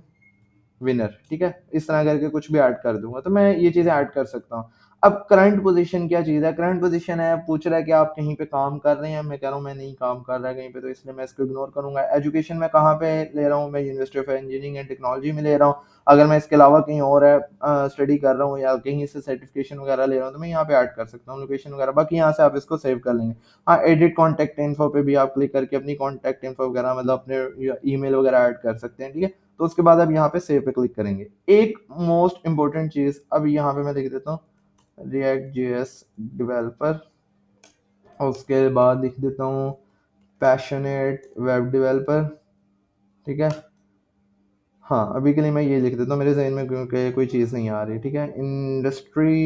विनर, ठीक है? इस तरह करके कुछ भी ऐड कर दूँगा, तो मैं ये चीज़ें ऐड कर सकता हूँ। अब करंट पोज़ीशन क्या चीज़ है? करंट पोज़ीशन है, पूछ रहा है कि आप कहीं पे काम कर रहे हैं? मैं कह रहा हूँ मैं नहीं काम कर रहा कहीं पे, तो इसलिए मैं इसको इग्नोर करूँगा। एजुकेशन मैं कहाँ पे ले रहा हूँ? मैं university of engineering and technology में ले रहा हूँ। अगर मैं इसके अलावा कहीं और स्टडी कर रहा हूँ या कहीं से सर्टिफ़िकेशन वगैरह ले रहा हूँ, तो मैं यहाँ पे ऐड कर सकता हूँ लोकेशन वगैरह। बाकी यहाँ से आप इसको सेव कर लेंगे। हाँ, एडिट कॉन्टैक्ट इन्फो पे भी आप क्लिक करके अपनी कॉन्टैक्ट इन्फो वगैरह मतलब अपने ईमेल वगैरह ऐड कर सकते हैं, ठीक है? तो उसके बाद आप यहाँ पे सेव पे क्लिक करेंगे। एक मोस्ट इम्पोर्टेंट चीज़ अब यहाँ पे मैं लिख देता हूँ रिएक्ट जेएस डेवलपर और उसके बाद लिख देता हूँ पैशनेट वेब डेवलपर, ठीक है? हाँ, अभी के लिए मैं ये लिख देता हूँ, मेरे ज़हन में क्योंकि कोई चीज़ नहीं आ रही, ठीक है? इंडस्ट्री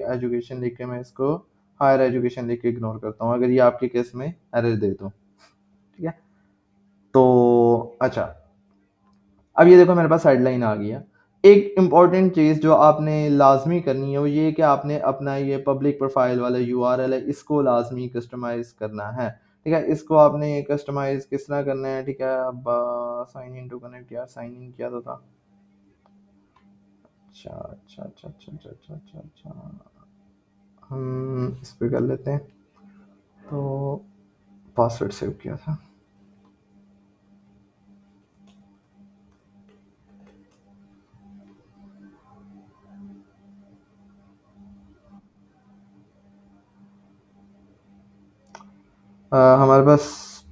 एजुकेशन लिख के मैं इसको हायर एजुकेशन लिख के इग्नोर करता हूँ, अगर ये आपके केस में एरर दे तो, ठीक है? तो अच्छा, अब ये देखो मेरे पास हेडलाइन आ गई है। एक इम्पॉर्टेंट चीज़ जो आपने लाज़मी करनी है वो ये कि आपने अपना ये पब्लिक प्रोफ़ाइल वाला यूआरएल है इसको लाज़मी कस्टमाइज़ करना है, ठीक है? इसको आपने कस्टमाइज़ किस तरह करना है, ठीक है? अब साइन इन टू कनेक्ट यार साइन इन किया तो था। अच्छा। हम इस पे कर लेते हैं। तो पासवर्ड सेव किया था। हमारे पास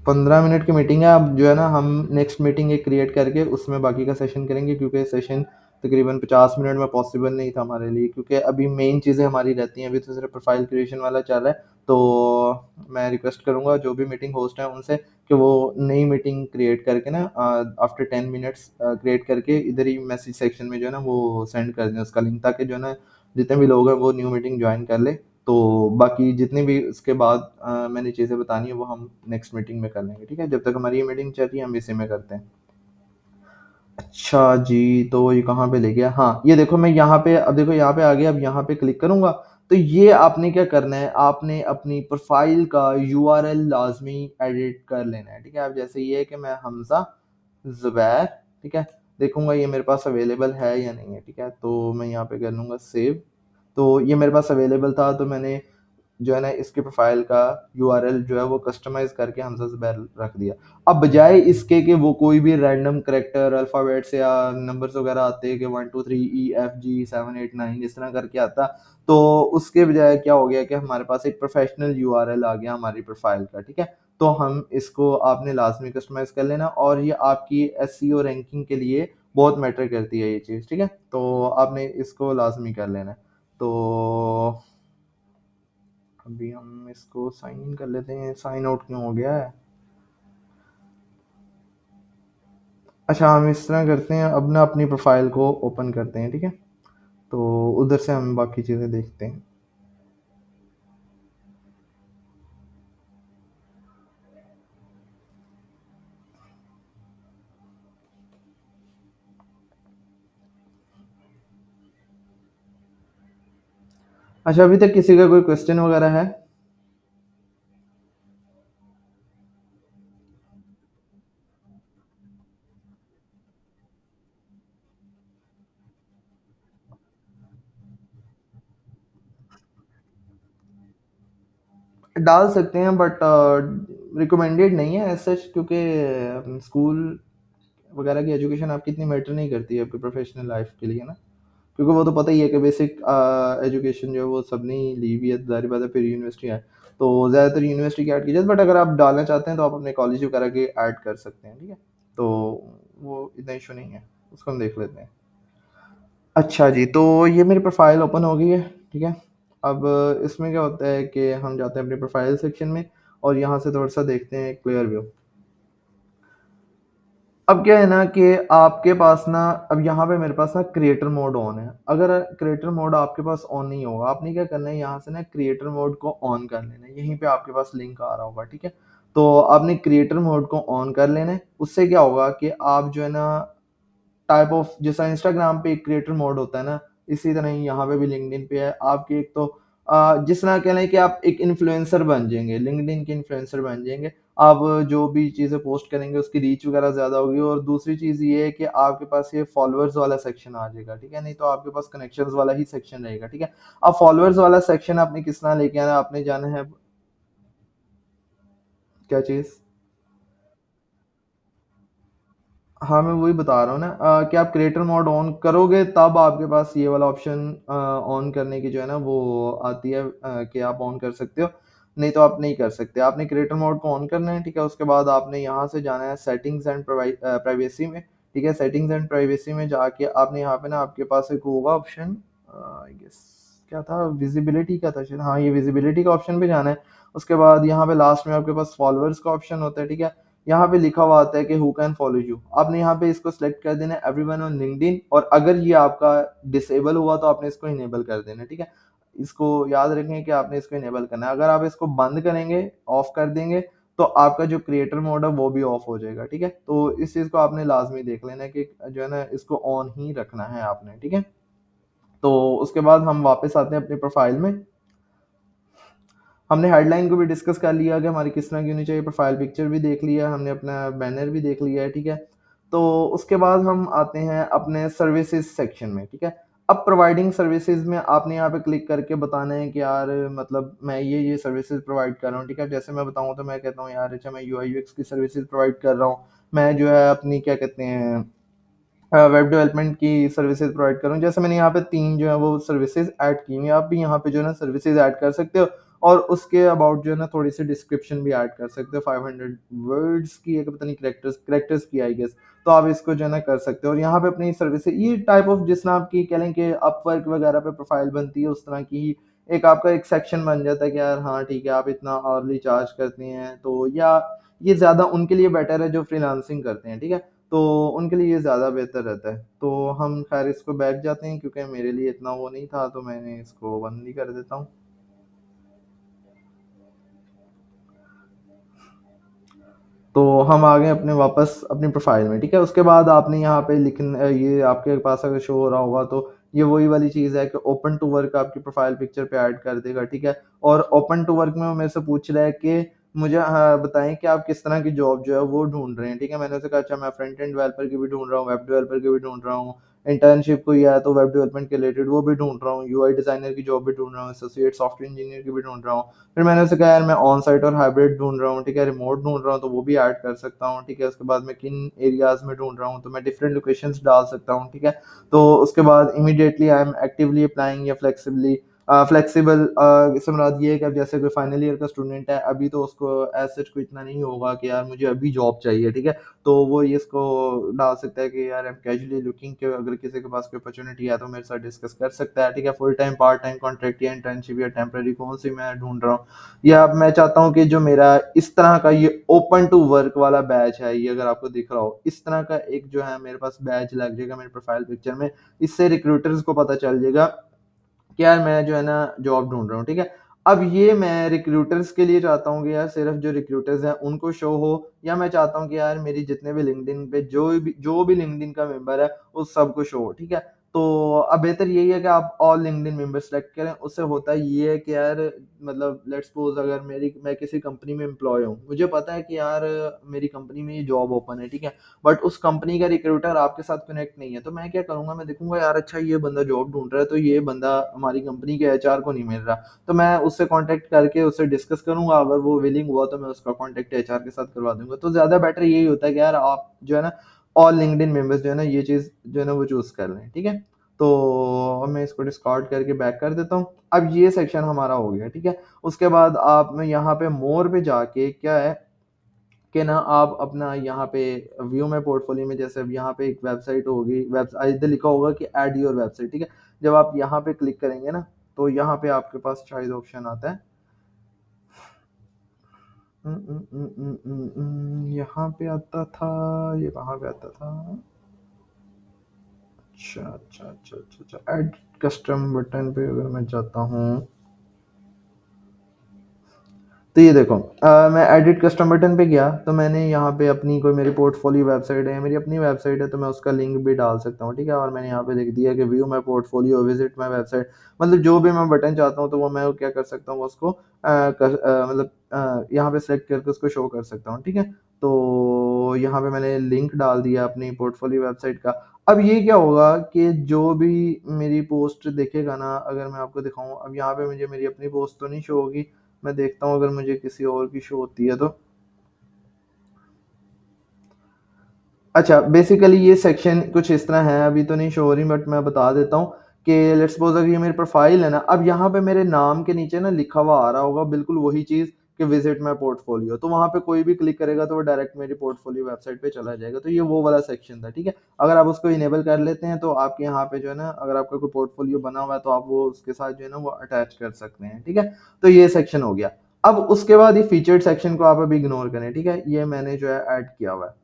15 मिनट की मीटिंग है। अब जो है ना हम नेक्स्ट मीटिंग एक क्रिएट करके उसमें बाकी का सेशन करेंगे क्योंकि सेशन तकरीबन 50 मिनट में पॉसिबल नहीं था हमारे लिए क्योंकि अभी मेन चीज़ें हमारी रहती हैं। अभी तो सिर्फ प्रोफाइल क्रिएशन वाला चल रहा है। तो मैं रिक्वेस्ट करूँगा जो भी मीटिंग होस्ट हैं उनसे कि वो नई मीटिंग क्रिएट करके ना आफ्टर 10 मिनट्स क्रिएट करके इधर ही मैसेज सेक्शन में जो है ना वो सेंड कर दें उसका लिंक, ताकि जो है ना जितने भी लोग हैं वो न्यू मीटिंग ज्वाइन कर लें। तो बाकी जितनी भी उसके बाद मैंने चीज़ें बतानी है वो हम नेक्स्ट मीटिंग में कर लेंगे, ठीक है? जब तक हमारी ये मीटिंग चल रही है हम इसी में करते हैं। अच्छा जी, तो ये कहाँ पे ले गया? हाँ, ये देखो मैं यहाँ पे अब देखो यहाँ पे आ गया, अब यहाँ पे क्लिक करूँगा, तो ये आपने क्या करना है, आपने अपनी प्रोफ़ाइल का यूआरएल लाज़मी एडिट कर लेना है, ठीक है? अब जैसे ये है कि मैं हमज़ा ज़ुबैर, ठीक है? देखूँगा ये मेरे पास अवेलेबल है या नहीं है, ठीक है? तो मैं यहाँ पे कर लूँगा सेव। तो ये मेरे पास अवेलेबल था तो मैंने जो है ना इसके प्रोफाइल का यूआरएल जो है वो कस्टमाइज़ करके हमज़ा ज़ुबैर रख दिया। अब बजाय इसके कि वो कोई भी रैंडम कैरेक्टर अल्फ़ाबेट्स या नंबर्स वगैरह आते कि 1 2 3 ई एफ जी 7 8 9 इस तरह करके आता, तो उसके बजाय क्या हो गया कि हमारे पास एक प्रोफ़ेशनल यूआरएल आ गया हमारी प्रोफ़ाइल का, ठीक है? तो हम इसको आपने लाज़मी कस्टमाइज़ कर लेना और ये आपकी एसईओ रैंकिंग के लिए बहुत मैटर करती है ये चीज़, ठीक है? तो आपने इसको लाज़मी कर लेना है। तो अभी हम इसको साइन इन कर लेते हैं, साइन आउट क्यों हो गया है? अच्छा, हम इस तरह करते हैं, अब ना अपनी प्रोफाइल को ओपन करते हैं, ठीक है? तो उधर से हम बाकी चीज़ें देखते हैं। अच्छा, अभी तक किसी का कोई क्वेश्चन वगैरह है? डाल सकते हैं बट रिकमेंडेड नहीं है एज़ सच, क्योंकि स्कूल वगैरह की एजुकेशन आपकी इतनी मैटर नहीं करती है आपकी प्रोफेशनल लाइफ के लिए ना, क्योंकि वो तो पता ही है कि बेसिक एजुकेशन जो है वो सबने ही ली हुई है, तो ज़ाहिर बात है फिर यूनिवर्सिटी है, तो ज़्यादातर यूनिवर्सिटी की ऐड की जाती है, बट अगर आप डालना चाहते हैं तो आप अपने कॉलेज वगैरह की ऐड कर सकते हैं, ठीक है? तो वो इतना इशू नहीं है, उसको हम देख लेते हैं। अच्छा जी, तो ये मेरी प्रोफ़ाइल ओपन हो गई है, ठीक है? अब इसमें क्या होता है कि हम जाते हैं अपने प्रोफ़ाइल सेक्शन में और यहाँ से थोड़ा-सा देखते हैं क्लियर व्यू। अब क्या है ना कि आपके पास ना अब यहाँ पे मेरे पास ना क्रिएटर मोड ऑन है। अगर क्रिएटर मोड आपके पास ऑन नहीं होगा, आपने क्या करना है यहाँ से ना क्रिएटर मोड को ऑन कर लेना है। यहीं पे आपके पास लिंक आ रहा होगा, ठीक है? तो आपने क्रिएटर मोड को ऑन कर लेना है। उससे क्या होगा कि आप जो है ना टाइप ऑफ जैसा इंस्टाग्राम पे एक क्रिएटर मोड होता है ना, इसी तरह ही यहाँ पे भी लिंक्डइन पे है। आपकी एक तो जिस तरह कह लें कि आप एक इन्फ्लुएंसर बन जाएँगे, लिंक्डइन के इन्फ्लुएंसर बन जाएँगे। आप जो भी चीज़ें पोस्ट करेंगे उसकी रीच वगैरह ज़्यादा होगी, और दूसरी चीज़ ये है कि आपके पास ये फॉलोअर्स वाला सेक्शन आ जाएगा, ठीक है? नहीं तो आपके पास कनेक्शंस वाला ही सेक्शन रहेगा, ठीक है? अब फॉलोअर्स वाला सेक्शन आपने किस तरह लेके आना है, आपने जाना है क्या चीज़? हाँ, मैं वही बता रहा हूँ ना कि आप क्रिएटर मोड ऑन करोगे तब आपके पास ये वाला ऑप्शन ऑन करने की जो है ना वो आती है कि आप ऑन कर सकते हो, नहीं तो आप नहीं कर सकते। आपने क्रिएटर मोड को ऑन करना है, ठीक है? उसके बाद आपने यहाँ से जाना है सेटिंग्स एंड प्राइवेसी में, ठीक है? सेटिंग्स एंड प्राइवेसी में जाके आपने यहाँ पे ना आपके पास एक होगा ऑप्शन आई गेस क्या था विज़िबिलिटी का था शायद, हाँ, ये विज़िबिलिटी का ऑप्शन पे जाना है। उसके बाद यहाँ पे लास्ट में आपके पास फॉलोअर्स का ऑप्शन होता है, ठीक है? यहाँ पे लिखा हुआ आता है कि हु कैन फॉलो यू। आपने यहाँ पे इसको सिलेक्ट कर देना है एवरीवन ऑन लिंक्डइन, और अगर ये आपका डिसेबल हुआ तो आपने इसको इनेबल कर देना है, ठीक है? इसको याद रखें कि आपने इसको इनेबल करना है। अगर आप इसको बंद करेंगे, ऑफ कर देंगे, तो आपका जो क्रिएटर मोड है वो भी ऑफ हो जाएगा, ठीक है? तो इस चीज़ को आपने लाज़मी देख लेना है कि जो है ना इसको ऑन ही रखना है आपने, ठीक है? तो उसके बाद हम वापस आते हैं अपनी प्रोफ़ाइल में। हमने हेडलाइन को भी डिस्कस कर लिया कि हमारी किस तरह की होनी चाहिए, प्रोफाइल पिक्चर भी देख लिया, हमने अपना बैनर भी देख लिया है, ठीक है? तो उसके बाद हम आते हैं अपने सर्विसेज़ सेक्शन में, ठीक है? अब प्रोवाइडिंग सर्विसेज़ में आपने यहाँ पे क्लिक करके बताना है कि यार मतलब मैं ये सर्विसेज़ प्रोवाइड कर रहा हूँ, ठीक है? जैसे मैं बताऊँ तो मैं कहता हूँ यार अच्छा मैं यूआई यूएक्स की सर्विसेज़ प्रोवाइड कर रहा हूँ। मैं जो है अपनी क्या कहते हैं वेब डेवलपमेंट की सर्विसेज प्रोवाइड कर रहा हूँ। जैसे मैंने यहाँ पे 3 जो है वो सर्विसेज ऐड की हुई हैं। आप भी यहाँ पे जो है ना सर्विसेज ऐड कर सकते हो, और उसके अबाउट जो है ना थोड़ी-सी डिस्क्रिप्शन भी ऐड कर सकते हो। 500 वर्ड्स की या पता नहीं कैरेक्टर्स की आई गेस। तो आप इसको जो है ना कर सकते हो, और यहाँ पे अपनी सर्विसेज ये टाइप ऑफ जिस तरह आपकी कह लें कि अपवर्क वगैरह पे प्रोफाइल बनती है, उस तरह की ही एक आपका एक सेक्शन बन जाता है कि यार हाँ, ठीक है, आप इतना आवरली चार्ज करते हैं, तो या ये ज़्यादा उनके लिए बेटर है जो फ्रीलांसिंग करते हैं, ठीक है? तो उनके लिए ये ज़्यादा बेहतर रहता है। तो हम ख़ैर इसको बैठ जाते हैं क्योंकि मेरे लिए इतना वो नहीं था, तो मैंने इसको बंद ही कर देता हूँ। तो हम आ गए अपने वापस अपनी प्रोफ़ाइल में, ठीक है? उसके बाद आपने यहाँ पे ये आपके पास अगर शो हो रहा होगा तो ये वही वाली चीज़ है कि ओपन टू वर्क आपकी प्रोफ़ाइल पिक्चर पे ऐड कर देगा, ठीक है? और ओपन टू वर्क में वो मेरे से पूछ रहा है कि मुझे बताएँ कि आप किस तरह की जॉब जो है वो ढूँढ रहे हैं, ठीक है? मैंने उसे कहा अच्छा मैं फ्रंट एंड डेवलपर की भी ढूँढ रहा हूँ, वेब डेवलपर की भी ढूँढ रहा हूँ, इंटर्नशिप कोई है तो वेब डेवलपमेंट के रिलेटेड वो भी ढूँढ रहा हूँ, यूआई डिज़ाइनर की जॉब भी ढूँढ रहा हूँ, एसोसिएट सॉफ्टवेयर इंजीनियर की भी ढूँढ रहा हूँ। फिर मैंने उसे कहा यार मैं ऑन साइट और हाइब्रिड ढूँढ रहा हूँ, ठीक है, रिमोट ढूँढ रहा हूँ तो वो भी ऐड कर सकता हूँ, ठीक है। उसके बाद मैं किन एरियाज़ में ढूँढ रहा हूँ तो मैं डिफरेंट लोकेशंस डाल सकता हूँ, ठीक है। तो उसके बाद immediately I am actively applying या फ्लेक्सिबल इससे मुराद ये है कि अब जैसे कोई फाइनल ईयर का स्टूडेंट है, अभी तो उसको एज़ सच कोई इतना नहीं होगा कि यार मुझे अभी जॉब चाहिए, ठीक है। तो वो ये इसको डाल सकता है कि यार आई एम कैजुअली लुकिंग, कि अगर किसी के पास कोई अपॉर्चुनिटी है तो मेरे साथ डिस्कस कर सकता है, ठीक है। Full time, part time contract या इंटर्नशिप या टेम्परेरी कौन सी मैं ढूँढ रहा हूँ। या मैं चाहता हूँ कि जो मेरा इस तरह का ये ओपन टू वर्क वाला बैच है, ये अगर आपको दिख रहा हो, इस तरह का एक जो है मेरे पास बैच लग जाएगा मेरे प्रोफाइल पिक्चर में। इससे रिक्रूटर्स को पता चल जाएगा कि यार मैं जो है ना जॉब ढूँढ रहा हूँ, ठीक है? अब ये मैं रिक्रूटर्स के लिए चाहता हूँ कि यार सिर्फ़ जो रिक्रूटर्स हैं उनको शो हो, या मैं चाहता हूँ कि यार मेरी जितने भी लिंक्डइन पे जो भी लिंक्डइन का मेंबर है उस सबको शो हो, ठीक है? तो अब बेहतर यही है कि आप ऑल लिंक्डइन मेंबर सेलेक्ट करें। उससे होता ये है कि यार मतलब लेट्स सपोज़ अगर मैं किसी कंपनी में एम्प्लॉयी हूँ, मुझे पता है कि यार मेरी कंपनी में ये जॉब ओपन है, ठीक है? बट उस कंपनी का रिक्रूटर आपके साथ कनेक्ट नहीं है, तो मैं क्या करूँगा, मैं देखूँगा यार अच्छा ये बंदा जॉब ढूँढ रहा है, तो ये बंदा हमारी कंपनी के एचआर को नहीं मिल रहा। तो मैं उससे कॉन्टैक्ट करके उससे डिस्कस करूँगा, अगर वो विलिंग हुआ तो मैं उसका कॉन्टैक्ट एचआर के साथ करवा दूँगा। तो ज़्यादा बेटर यही होता है कि यार आप जो है ना ऑल लिंक्डइन मेंबर्स जो है ना ये चीज़ जो है ना वो चूज़ कर लें, ठीक है? तो अब मैं इसको डिस्कार्ड करके बैक कर देता हूँ। अब ये सेक्शन हमारा हो गया, ठीक है? उसके बाद आप में यहाँ पे मोर पे जाके क्या है कि ना आप अपना यहाँ पे व्यू में पोर्टफोलियो में, जैसे अब यहाँ पे एक वेबसाइट होगी, इधर लिखा होगा कि ऐड योर वेबसाइट, ठीक है? जब आप यहाँ पे क्लिक करेंगे ना, तो यहाँ पे आपके पास शायद ऑप्शन आता है यहाँ पे आता था, ये कहाँ पे आता था? अच्छा, अच्छा, अच्छा, अच्छा, अच्छा, ऐड कस्टम बटन पे अगर मैं जाता हूँ, तो ये देखो, मैं एडिट कस्टम बटन पे गया तो मैंने यहाँ पे अपनी कोई मेरी पोर्टफोलियो वेबसाइट है, मेरी अपनी वेबसाइट है, तो मैं उसका लिंक भी डाल सकता हूँ, ठीक है। और मैंने यहाँ पे लिख दिया कि view my portfolio, visit my website, मतलब जो भी मैं बटन चाहता हूँ तो वो मैं क्या कर सकता हूँ, उसको मतलब यहाँ पे सेलेक्ट करके उसको शो कर सकता हूँ, ठीक है। तो यहाँ पे मैंने लिंक डाल दिया अपनी पोर्टफोलियो वेबसाइट का। अब ये क्या होगा कि जो भी मेरी पोस्ट देखेगा ना, अगर मैं आपको दिखाऊं, अब यहाँ पे मुझे मेरी अपनी पोस्ट तो नहीं शो होगी, मैं देखता हूँ अगर मुझे किसी और की शो होती है तो। अच्छा, बेसिकली ये सेक्शन कुछ इस तरह है, अभी तो नहीं शो हो रही बट मैं बता देता हूँ कि लेट्स सपोज अगर ये मेरी प्रोफाइल है ना, अब यहाँ पे मेरे नाम के नीचे ना लिखा हुआ आ रहा होगा बिल्कुल वही चीज़ कि विजिट माई पोर्टफोलियो, तो वहाँ पे कोई भी क्लिक करेगा तो वो डायरेक्ट मेरी पोर्टफोलियो वेबसाइट पे चला जाएगा। तो ये वो वाला सेक्शन था, ठीक है। अगर आप उसको इनेबल कर लेते हैं तो आपके यहाँ पे जो है ना, अगर आपका कोई पोर्टफोलियो बना हुआ है तो आप वो उसके साथ जो है ना वो अटैच कर सकते हैं, ठीक है। तो ये सेक्शन हो गया। अब उसके बाद ये फीचर्ड सेक्शन को आप अभी इग्नोर करें, ठीक है, ये मैंने जो है ऐड किया हुआ है।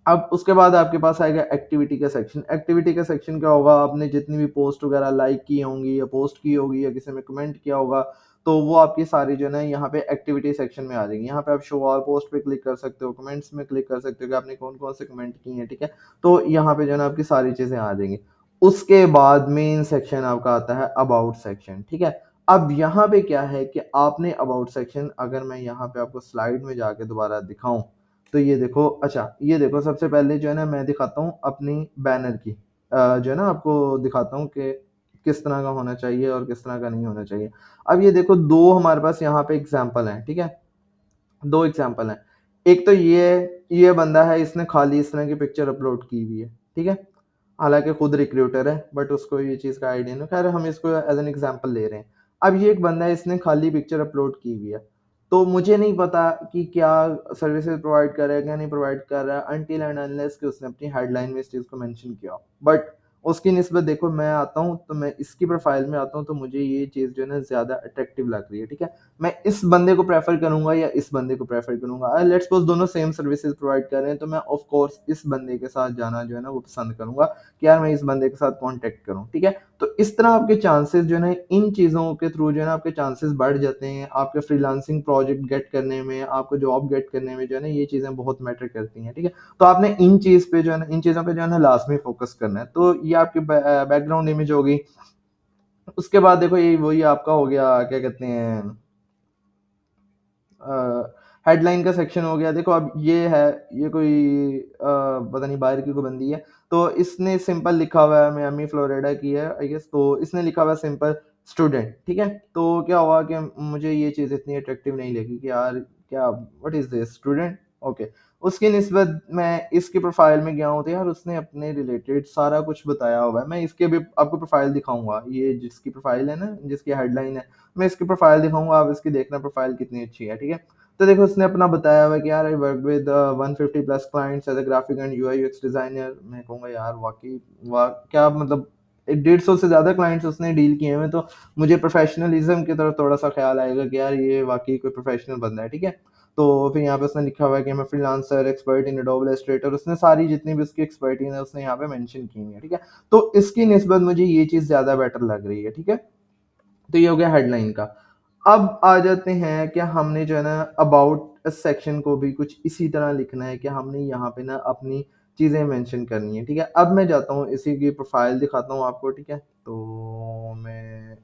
अब उसके बाद आपके पास आएगा एक्टिविटी का सेक्शन। एक्टिविटी का सेक्शन क्या होगा, आपने जितनी भी पोस्ट वगैरह लाइक की होंगी या पोस्ट की होगी या किसी ने कमेंट किया होगा, तो वो आपकी सारी जो है ना यहाँ पे एक्टिविटी सेक्शन में आ जाएंगी। यहाँ पे आप शो ऑल पोस्ट पे क्लिक कर सकते हो, कमेंट्स में क्लिक कर सकते हो कि आपने कौन कौन से कमेंट किए हैं, ठीक है। तो यहाँ पे जो है ना आपकी सारी चीजें आ जाएंगी। उसके बाद मेन सेक्शन आपका आता है अबाउट सेक्शन, ठीक है। अब यहाँ पे क्या है कि आपने अबाउट सेक्शन, अगर मैं यहाँ पे आपको स्लाइड में जाके दोबारा दिखाऊं, तो ये देखो, अच्छा ये देखो, सबसे पहले जो है ना मैं दिखाता हूँ अपनी बैनर की जो है ना आपको दिखाता हूँ कि किस तरह का होना चाहिए और किस तरह का नहीं होना चाहिए। अब ये देखो, दो हमारे पास यहाँ पे एग्जाम्पल हैं, ठीक है। दो एग्जाम्पल हैं। एक तो ये बंदा है, इसने खाली इस तरह की पिक्चर अपलोड की हुई है, ठीक है। हालांकि खुद रिक्रूटर है बट उसको ये चीज़ का आइडिया नहीं, खैर हम इसको एज एन एग्जांपल ले रहे हैं। अब ये एक बंदा है, इसने खाली पिक्चर अपलोड की हुई है, तो मुझे नहीं पता कि क्या सर्विसेज प्रोवाइड कर रहा है क्या नहीं प्रोवाइड कर रहा है, अनटिल एंड अनलेस कि उसने अपनी हेडलाइन में इस चीज़ को मेंशन किया। बट उसकी निस्बत देखो, मैं आता हूँ तो मैं इसकी प्रोफाइल में आता हूँ तो मुझे ये चीज़ जो है ना ज़्यादा अट्रैक्टिव लग रही है, ठीक है। मैं इस बंदे को प्रेफर करूंगा या इस बंदे को प्रेफर करूंगा, लेट्स सपोज दोनों सेम सर्विसेज प्रोवाइड कर रहे हैं, तो मैं ऑफ कोर्स इस बंदे के साथ जाना जो है ना वो पसंद करूंगा कि यार मैं इस बंदे के साथ कांटेक्ट करूं, ठीक है। तो इस तरह आपके चांसेस जो है ना, इन चीज़ों के थ्रू जो है ना आपके चांसेस बढ़ जाते हैं, आपके फ्रीलांसिंग प्रोजेक्ट गेट करने में, आपको जॉब गेट करने में जो है ना ये चीज़ें बहुत मैटर करती हैं, ठीक है। तो आपने इन चीज़ पे जो है ना, इन चीज़ों पे जो है ना लाजमी फोकस करना है। तो ये आपकी बैकग्राउंड इमेज होगी। उसके बाद देखो, ये वही आपका हो गया, क्या कहते हैं, हेडलाइन का सेक्शन हो गया। देखो अब ये है, ये कोई पता नहीं बाहर की कोई बंदी है, तो इसने सिंपल लिखा हुआ है, मियामी फ्लोरिडा की है आई गेस, तो इसने लिखा हुआ है सिंपल स्टूडेंट, ठीक है। तो क्या हुआ कि मुझे ये चीज़ इतनी अट्रैक्टिव नहीं लगी कि यार क्या, what is this student, okay. उसकी निस्बत मैं इसकी प्रोफाइल में गया हूँ तो यार उसने अपने रिलेटेड सारा कुछ बताया हुआ है। मैं इसके भी आपको प्रोफाइल दिखाऊंगा, ये जिसकी प्रोफाइल है ना, जिसकी हेडलाइन है, मैं इसकी प्रोफाइल दिखाऊंगा, आप इसकी देखना प्रोफाइल कितनी अच्छी है, ठीक है। तो देखो उसने अपना बताया हुआ है कि यार I work with 150 plus clients as a graphic and UI UX designer. मैं कहूँगा यार वाकई, वाह क्या मतलब, 150 से ज़्यादा क्लाइंट्स उसने डील किए हुए, तो मुझे प्रोफेशनलिज्म की तरफ थोड़ा सा ख्याल आएगा कि यार ये वाकई कोई प्रोफेशनल बंदा है, ठीक है। तो फिर यहाँ पे उसने लिखा हुआ है कि मैं freelancer expert in adobe Illustrator, उसने सारी जितनी भी उसकी एक्सपर्टीज है उसने यहाँ पे मेंशन की हुई है, ठीक है। तो इसकी निस्बत मुझे ये चीज़ ज़्यादा बेटर लग रही है, ठीक है। तो ये हो गया हेडलाइन का। अब आ जाते हैं कि हमने जो है ना अबाउट सेक्शन को भी कुछ इसी तरह लिखना है कि हमने यहाँ पे ना अपनी चीज़ें मेंशन करनी है, ठीक है। अब मैं जाता हूँ इसी की प्रोफाइल दिखाता हूँ आपको, ठीक है। तो मैं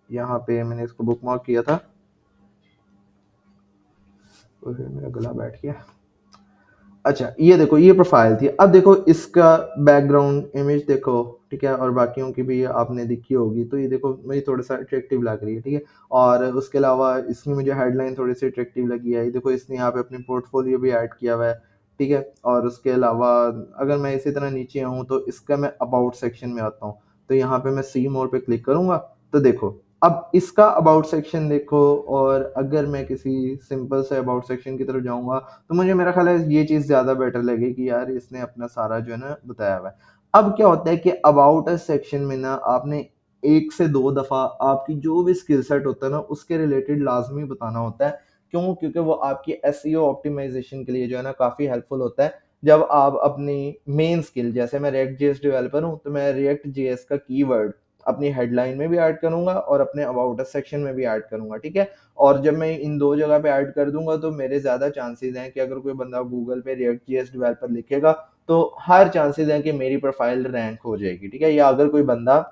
यहाँ पे मैंने इसको बुकमार्क किया था, तो फिर मेरा गला बैठ गया। अच्छा ये देखो, ये प्रोफाइल थी। अब देखो इसका बैकग्राउंड इमेज देखो, ठीक है, और बाकियों की भी आपने देखी होगी, तो ये देखो मुझे थोड़ा सा अट्रैक्टिव लग रही है, ठीक है। और उसके अलावा इसकी मुझे हेडलाइन थोड़ी सी अट्रैक्टिव लगी है। ये देखो इसने यहाँ पे अपनी पोर्टफोलियो भी ऐड किया हुआ है, ठीक है। और उसके अलावा अगर मैं इसी तरह नीचे आऊँ तो इसका मैं अबाउट सेक्शन में आता हूँ, तो यहाँ पे मैं सी मोर पे क्लिक करूंगा। तो देखो अब इसका अबाउट सेक्शन देखो, और अगर मैं किसी सिंपल से अबाउट सेक्शन की तरफ जाऊंगा तो मुझे मेरा ख्याल है ये चीज़ ज़्यादा बेटर लगी कि यार इसने अपना सारा जो है ना बताया हुआ है। अब क्या होता है कि अबाउट अस सेक्शन में ना आपने एक से दो दफ़ा आपकी जो भी स्किल सेट होता है ना उसके रिलेटेड लाजमी बताना होता है। क्यों? क्योंकि वो आपकी एसईओ ऑप्टिमाइजेशन के लिए जो है ना काफ़ी हेल्पफुल होता है। जब आप अपनी मेन स्किल, जैसे मैं रिएक्ट जेएस डेवलपर हूँ तो मैं रिएक्ट जेएस का कीवर्ड अपनी हेडलाइन में भी ऐड करूँगा और अपने अबाउट अस सेक्शन में भी ऐड करूँगा, ठीक है? और जब मैं इन 2 जगह पे ऐड कर दूँगा तो मेरे ज़्यादा चांसेज़ हैं कि अगर कोई बंदा गूगल पे रिएक्ट जेएस डेवलपर लिखेगा, तो हायर चांसेज़ हैं कि मेरी प्रोफ़ाइल रैंक हो जाएगी, ठीक है? या अगर कोई बंदा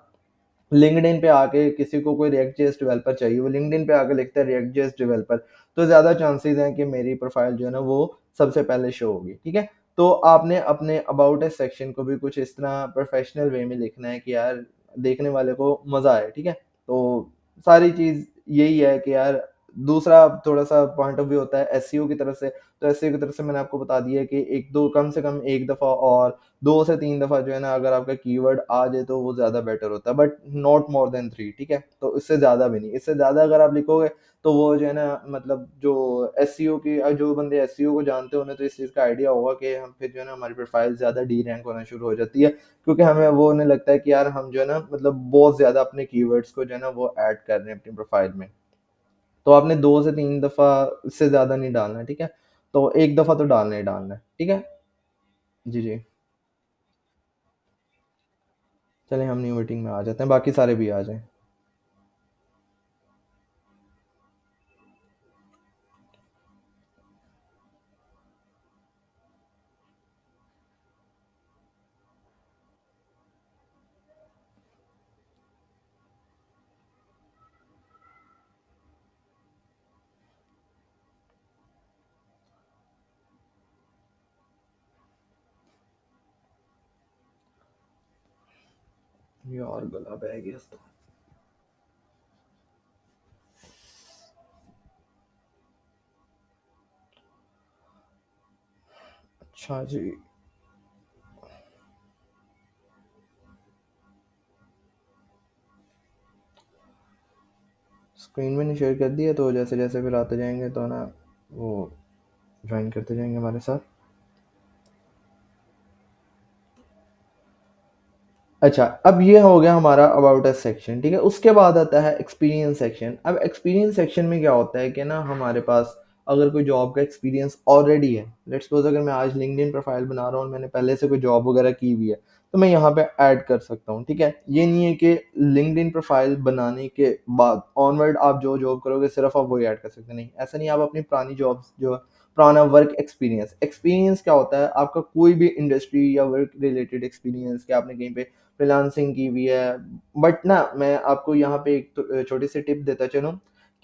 लिंक्डइन पे आके किसी को कोई रिएक्ट जेएस डेवलपर चाहिए, वो लिंक्डइन पे आके लिखता है रिएक्ट जेएस डेवलपर, तो ज़्यादा चांसेज़ हैं कि मेरी प्रोफ़ाइल जो है ना वो सबसे पहले शो होगी, ठीक है? तो आपने अपने अबाउट अस सेक्शन को भी कुछ इस तरह प्रोफ़ेशनल वे में लिखना है कि यार देखने वाले को मज़ा आए, ठीक है? तो सारी चीज़ यही है कि यार दूसरा थोड़ा-सा पॉइंट ऑफ व्यू होता है एसईओ की तरफ से, तो एसईओ की तरफ से मैंने आपको बता दिया है कि 1-2 कम से कम 1 दफ़ा और 2 से 3 दफ़ा जो है ना अगर आपका कीवर्ड आ जाए तो वो ज़्यादा बेटर होता है, बट नॉट मोर देन 3, ठीक है? तो इससे ज़्यादा भी नहीं, इससे ज़्यादा अगर आप लिखोगे तो वो जो है ना मतलब जो एसईओ की जो बंदे एसईओ को जानते हैं उन्हें तो इस चीज़ का आइडिया होगा कि हम फिर जो है ना हमारी प्रोफाइल ज़्यादा डी रैंक होना शुरू हो जाती है, क्योंकि हमें वो उन्हें लगता है कि यार हम जो है ना मतलब बहुत ज़्यादा अपने कीवर्ड्स को जो है ना वो ऐड कर रहे हैं अपनी प्रोफाइल में। तो आपने 2 से 3 दफ़ा इससे ज़्यादा नहीं डालना है, ठीक है? तो 1 दफ़ा तो डालना ही डालना है, ठीक है? जी, जी। चलें हम न्यू मीटिंग में आ जाते हैं, बाकी सारे भी आ जाएँ। यार गला बह गया इसका। अच्छा जी। स्क्रीन मैंने शेयर कर दी है, तो जैसे-जैसे फिर आते जाएँगे तो ना वो जॉइन करते जाएँगे हमारे साथ। अच्छा, अब ये हो गया हमारा अबाउट अस सेक्शन, ठीक है? उसके बाद आता है एक्सपीरियंस सेक्शन। अब एक्सपीरियंस सेक्शन में क्या होता है कि ना हमारे पास अगर कोई जॉब का एक्सपीरियंस ऑलरेडी है, लेट्स सपोज़ अगर मैं आज लिंक्डइन प्रोफाइल बना रहा हूँ और मैंने पहले से कोई जॉब वगैरह की हुई है, तो मैं यहाँ पे ऐड कर सकता हूँ, ठीक है? ये नहीं है कि लिंक्डइन प्रोफाइल बनाने के बाद ऑनवर्ड आप जो जॉब करोगे सिर्फ़ आप वही ऐड कर सकते हैं, नहीं, ऐसा नहीं है। आप अपनी पुरानी जॉब्स जो पुराना वर्क एक्सपीरियंस, एक्सपीरियंस क्या होता है? आपका कोई भी इंडस्ट्री या वर्क रिलेटेड एक्सपीरियंस कि आपने कहीं पे फ्रीलांसिंग की हुई है। बट ना मैं आपको यहाँ पे एक तो छोटी सी टिप देता चलूँ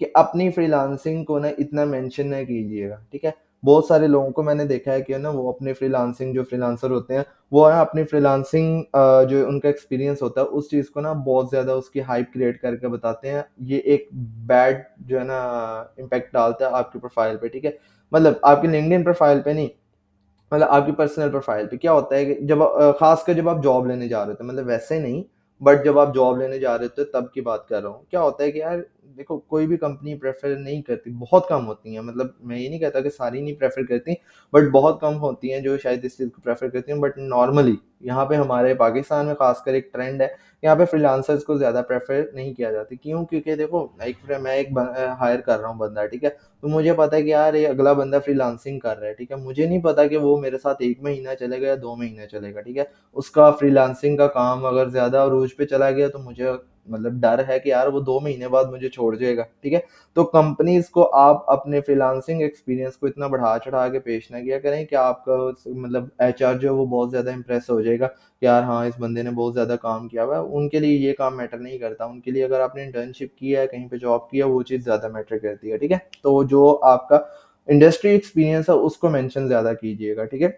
कि अपनी फ्रीलांसिंग को ना इतना मेंशन ना कीजिएगा, ठीक है? बहुत सारे लोगों को मैंने देखा है कि ना वो अपनी फ्रीलांसिंग जो फ्रीलांसर होते हैं, वो है अपनी फ्रीलांसिंग जो उनका एक्सपीरियंस होता है उस चीज़ को ना बहुत ज़्यादा उसकी हाइप क्रिएट करके बताते हैं। ये एक बैड जो है ना इम्पैक्ट डालता है आपकी प्रोफाइल पे, ठीक है? मतलब आपकी लिंक्डइन प्रोफाइल पे नहीं, मतलब आपकी पर्सनल प्रोफाइल पे क्या होता है कि जब खासकर जब आप जॉब लेने जा रहे होते हैं, मतलब वैसे नहीं, बट जब आप जॉब लेने जा रहे होते हैं तब की बात कर रहा हूँ। क्या होता है कि यार देखो कोई भी कंपनी प्रेफर नहीं करती, बहुत कम होती हैं, मतलब मैं ये नहीं कहता कि सारी नहीं प्रेफर करती, बट बहुत कम होती हैं जो शायद इस चीज़ को प्रेफर करती हैं। बट नॉर्मली यहाँ पे हमारे पाकिस्तान में खासकर एक ट्रेंड है, यहाँ पे फ्रीलांसर्स को ज़्यादा प्रेफर नहीं किया जाता। क्यों? क्योंकि देखो मैं एक हायर कर रहा हूँ बंदा, ठीक है? तो मुझे पता है कि यार ये अगला बंदा फ्रीलांसिंग कर रहा है, ठीक है? मुझे नहीं पता कि वो मेरे साथ 1 महीना चलेगा या 2 महीने चलेगा, ठीक है? उसका फ्रीलांसिंग का काम अगर ज़्यादा अरूज पे चला गया तो मुझे मतलब डर है कि यार वो 2 महीने बाद मुझे छोड़ जाएगा, ठीक है? तो कंपनीज़ को आप अपने फ्रीलांसिंग एक्सपीरियंस को इतना बढ़ा-चढ़ा के पेश ना किया करें कि आपका मतलब एचआर जो है वो बहुत ज़्यादा इम्प्रेस हो जाएगा कि यार हाँ, इस बंदे ने बहुत ज़्यादा काम किया हुआ है। उनके लिए ये काम मैटर नहीं करता, उनके लिए अगर आपने इंटर्नशिप की है, कहीं पे जॉब की है, वो चीज़ ज़्यादा मैटर करती है, ठीक है? तो जो आपका इंडस्ट्री एक्सपीरियंस है उसको मेंशन ज़्यादा कीजिएगा, ठीक है?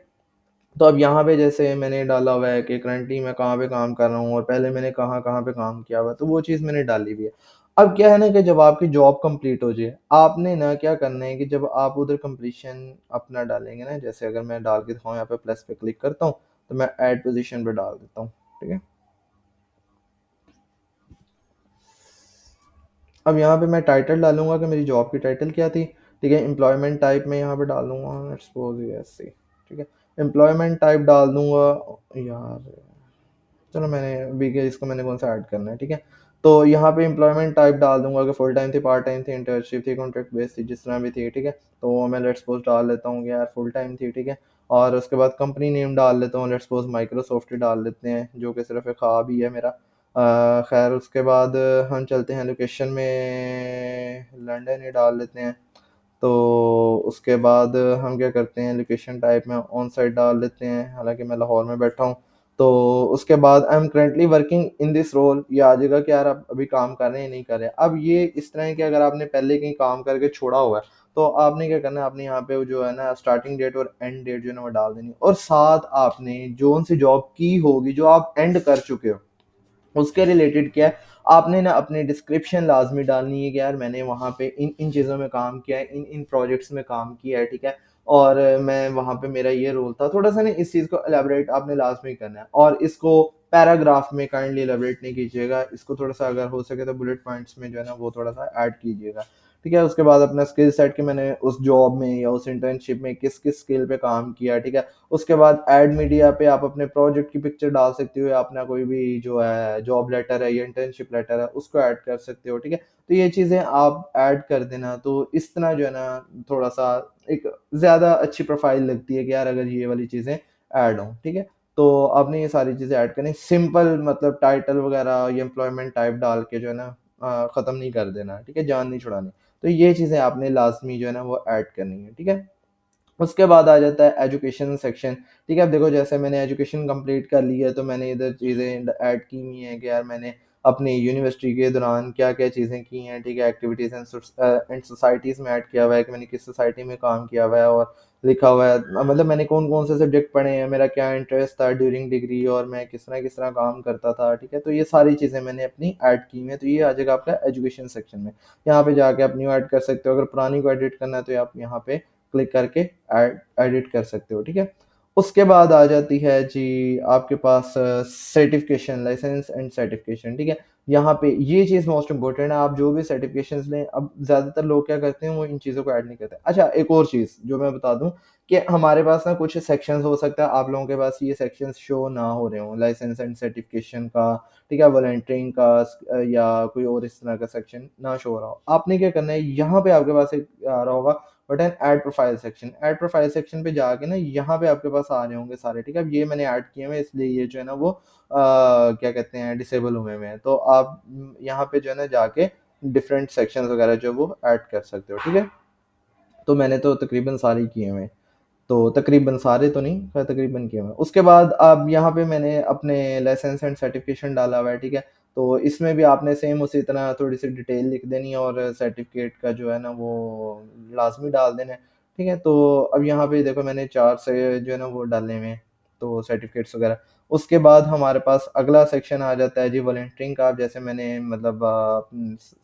तो अब यहाँ पे जैसे मैंने डाला हुआ है कि करंटली मैं कहाँ पे काम कर रहा हूँ और पहले मैंने कहाँ-कहाँ पे काम किया हुआ है, तो वो चीज़ मैंने डाली हुई है। अब क्या है ना कि जब आपकी जॉब कंप्लीट हो जाए, आपने ना क्या करना है कि जब आप उधर कंप्लीशन अपना डालेंगे ना, जैसे अगर मैं डाल के दिखाऊँ यहाँ पे प्लस पे क्लिक करता हूँ, तो मैं ऐड पोज़ीशन पे डाल देता हूँ, ठीक है? अब यहाँ पे मैं टाइटल डालूँगा कि मेरी जॉब की टाइटल क्या थी, ठीक है? एम्प्लॉयमेंट टाइप मैं यहाँ पे डाल दूँगा लेट्स सपोज़ यूएसए, ठीक है? एम्प्लॉयमेंट टाइप डाल दूँगा यार चलो मैंने बीके इसको मैंने कौन-सा ऐड करना है, ठीक है? तो यहाँ पे एम्प्लॉयमेंट टाइप डाल दूँगा कि फुल टाइम थी, पार्ट टाइम थी, इंटर्नशिप थी, कॉन्ट्रैक्ट बेस्ड थी, जिस तरह भी थी, ठीक है? तो मैं लेट्स सपोज़ डाल लेता हूँ कि यार फुल टाइम थी, ठीक है? और उसके बाद कंपनी नेम डाल लेता हूँ, लेट्स सपोज़ माइक्रोसॉफ्ट ही डाल लेते हैं, जो कि सिर्फ़ एक ख़्वाब ही है मेरा। खैर उसके बाद हम चलते हैं लोकेशन में, लंदन ही डाल लेते हैं। तो उसके बाद हम क्या करते हैं, लोकेशन टाइप में ऑन साइट डाल लेते हैं, हालांकि मैं लाहौर में बैठा हूँ। तो उसके बाद I am currently working in this role, ये आ जाएगा कि यार आप अभी काम कर रहे हैं नहीं कर रहे हैं। अब ये इस तरह है कि अगर आपने पहले कहीं काम करके छोड़ा हुआ है तो आपने क्या करना है, आपने यहाँ पे जो है ना स्टार्टिंग डेट और एंड डेट जो है ना वो डाल देनी, और साथ आपने जोन सी जॉब की होगी जो आप एंड कर चुके हो उसके रिलेटेड क्या है, आपने ना अपनी डिस्क्रिप्शन लाजमी डालनी है कि यार मैंने वहाँ पे इन इन चीज़ों में काम किया है, इन इन प्रोजेक्ट्स में काम किया है, ठीक है। और मैं वहाँ पे मेरा ये रोल था, थोड़ा सा ना इस चीज़ को एलेबरेट आपने लाजमी करना है, और इसको पैराग्राफ में काइंडली एलेबरेट नहीं कीजिएगा, इसको थोड़ा सा अगर हो सके तो बुलेट पॉइंट्स में जो है ना वो थोड़ा सा ऐड कीजिएगा, ठीक है। उसके बाद अपना स्किल सेट कि मैंने उस जॉब में या उस इंटर्नशिप में किस किस स्किल पे काम किया, ठीक है। उसके बाद ऐड मीडिया पे आप अपने प्रोजेक्ट की पिक्चर डाल सकते हो, या अपना कोई भी जो है जॉब लेटर है या इंटर्नशिप लेटर है उसको ऐड कर सकते हो, ठीक है। तो ये चीज़ें आप ऐड कर देना, तो इस तरह जो है ना थोड़ा सा एक ज़्यादा अच्छी प्रोफाइल लगती है कि यार अगर ये वाली चीज़ें ऐड हों, ठीक है। तो आपने ये सारी चीज़ें ऐड करनी, सिंपल मतलब टाइटल वगैरह या एम्प्लॉयमेंट टाइप डाल के जो है ना ख़त्म नहीं कर देना, ठीक है, जान नहीं छुड़ानी। तो ये चीज़ें आपने लाजमी जो है ना वो ऐड करनी है, ठीक है। उसके बाद आ जाता है एजुकेशन सेक्शन, ठीक है। अब देखो जैसे मैंने एजुकेशन कंप्लीट कर ली है तो मैंने इधर चीज़ें ऐड की हुई हैं कि यार मैंने अपनी यूनिवर्सिटी के दौरान क्या क्या चीज़ें की हैं, ठीक है। एक्टिविटीज़ एंड सोसाइटीज़ में ऐड किया हुआ है कि मैंने किस सोसाइटी में काम किया हुआ है, और लिखा हुआ है मतलब मैंने कौन कौन से सब्जेक्ट पढ़े हैं, मेरा क्या इंटरेस्ट था ड्यूरिंग डिग्री, और मैं किस तरह काम करता था, ठीक है। तो ये सारी चीज़ें मैंने अपनी ऐड की हुई हैं, तो ये आ जाएगा आपका एजुकेशन सेक्शन में। यहाँ पे जाके आप न्यू ऐड कर सकते हो, अगर पुरानी को एडिट करना है तो आप यहाँ पे क्लिक करके एडिट कर सकते हो, ठीक है। उसके बाद आ जाती है जी आपके पास सर्टिफिकेशन, लाइसेंस एंड सर्टिफिकेशन, ठीक है। यहाँ पे ये चीज़ मोस्ट इंपॉर्टेंट है, आप जो भी सर्टिफिकेशंस लें, अब ज़्यादातर लोग क्या करते हैं वो इन चीज़ों को ऐड नहीं करते। अच्छा एक और चीज़ जो मैं बता दूं कि हमारे पास ना कुछ सेक्शंस हो सकता है आप लोगों के पास ये सेक्शंस शो ना हो रहे हो, लाइसेंस एंड सर्टिफिकेशन का, ठीक है, वॉलंटियरिंग का, या कोई और इस तरह का सेक्शन ना शो हो रहा हो। आपने क्या करना है, यहाँ पे आपके पास एक आ रहा होगा button add profile section, add profile section पे जाके ना यहाँ पे आपके पास आ रहे होंगे सारे, ठीक है। अब ये मैंने ऐड किए हुए इसलिए ये जो है ना वो क्या कहते हैं डिसेबल हुए हुए हैं, तो आप यहाँ पे जो है ना जाके डिफरेंट सेक्शंस वगैरह जो है वो ऐड कर सकते हो, ठीक है। तो मैंने तो तकरीबन सारे किए हुए हैं, तो तकरीबन सारे तो नहीं पर तकरीबन किए हुए हैं। उसके बाद अब यहाँ पे मैंने अपने लाइसेंस एंड सर्टिफिकेशन डाला हुआ है, ठीक है। तो इसमें भी आपने सेम उसी तरह थोड़ी सी डिटेल लिख देनी है, और सर्टिफिकेट का जो है ना वो लाजमी डाल देना है, ठीक है। तो अब यहाँ पे देखो मैंने 4 से जो है ना वो डाले हुए हैं, तो सर्टिफिकेट्स वगैरह। उसके बाद हमारे पास अगला सेक्शन आ जाता है जी वॉलंटियरिंग का। अब जैसे मैंने मतलब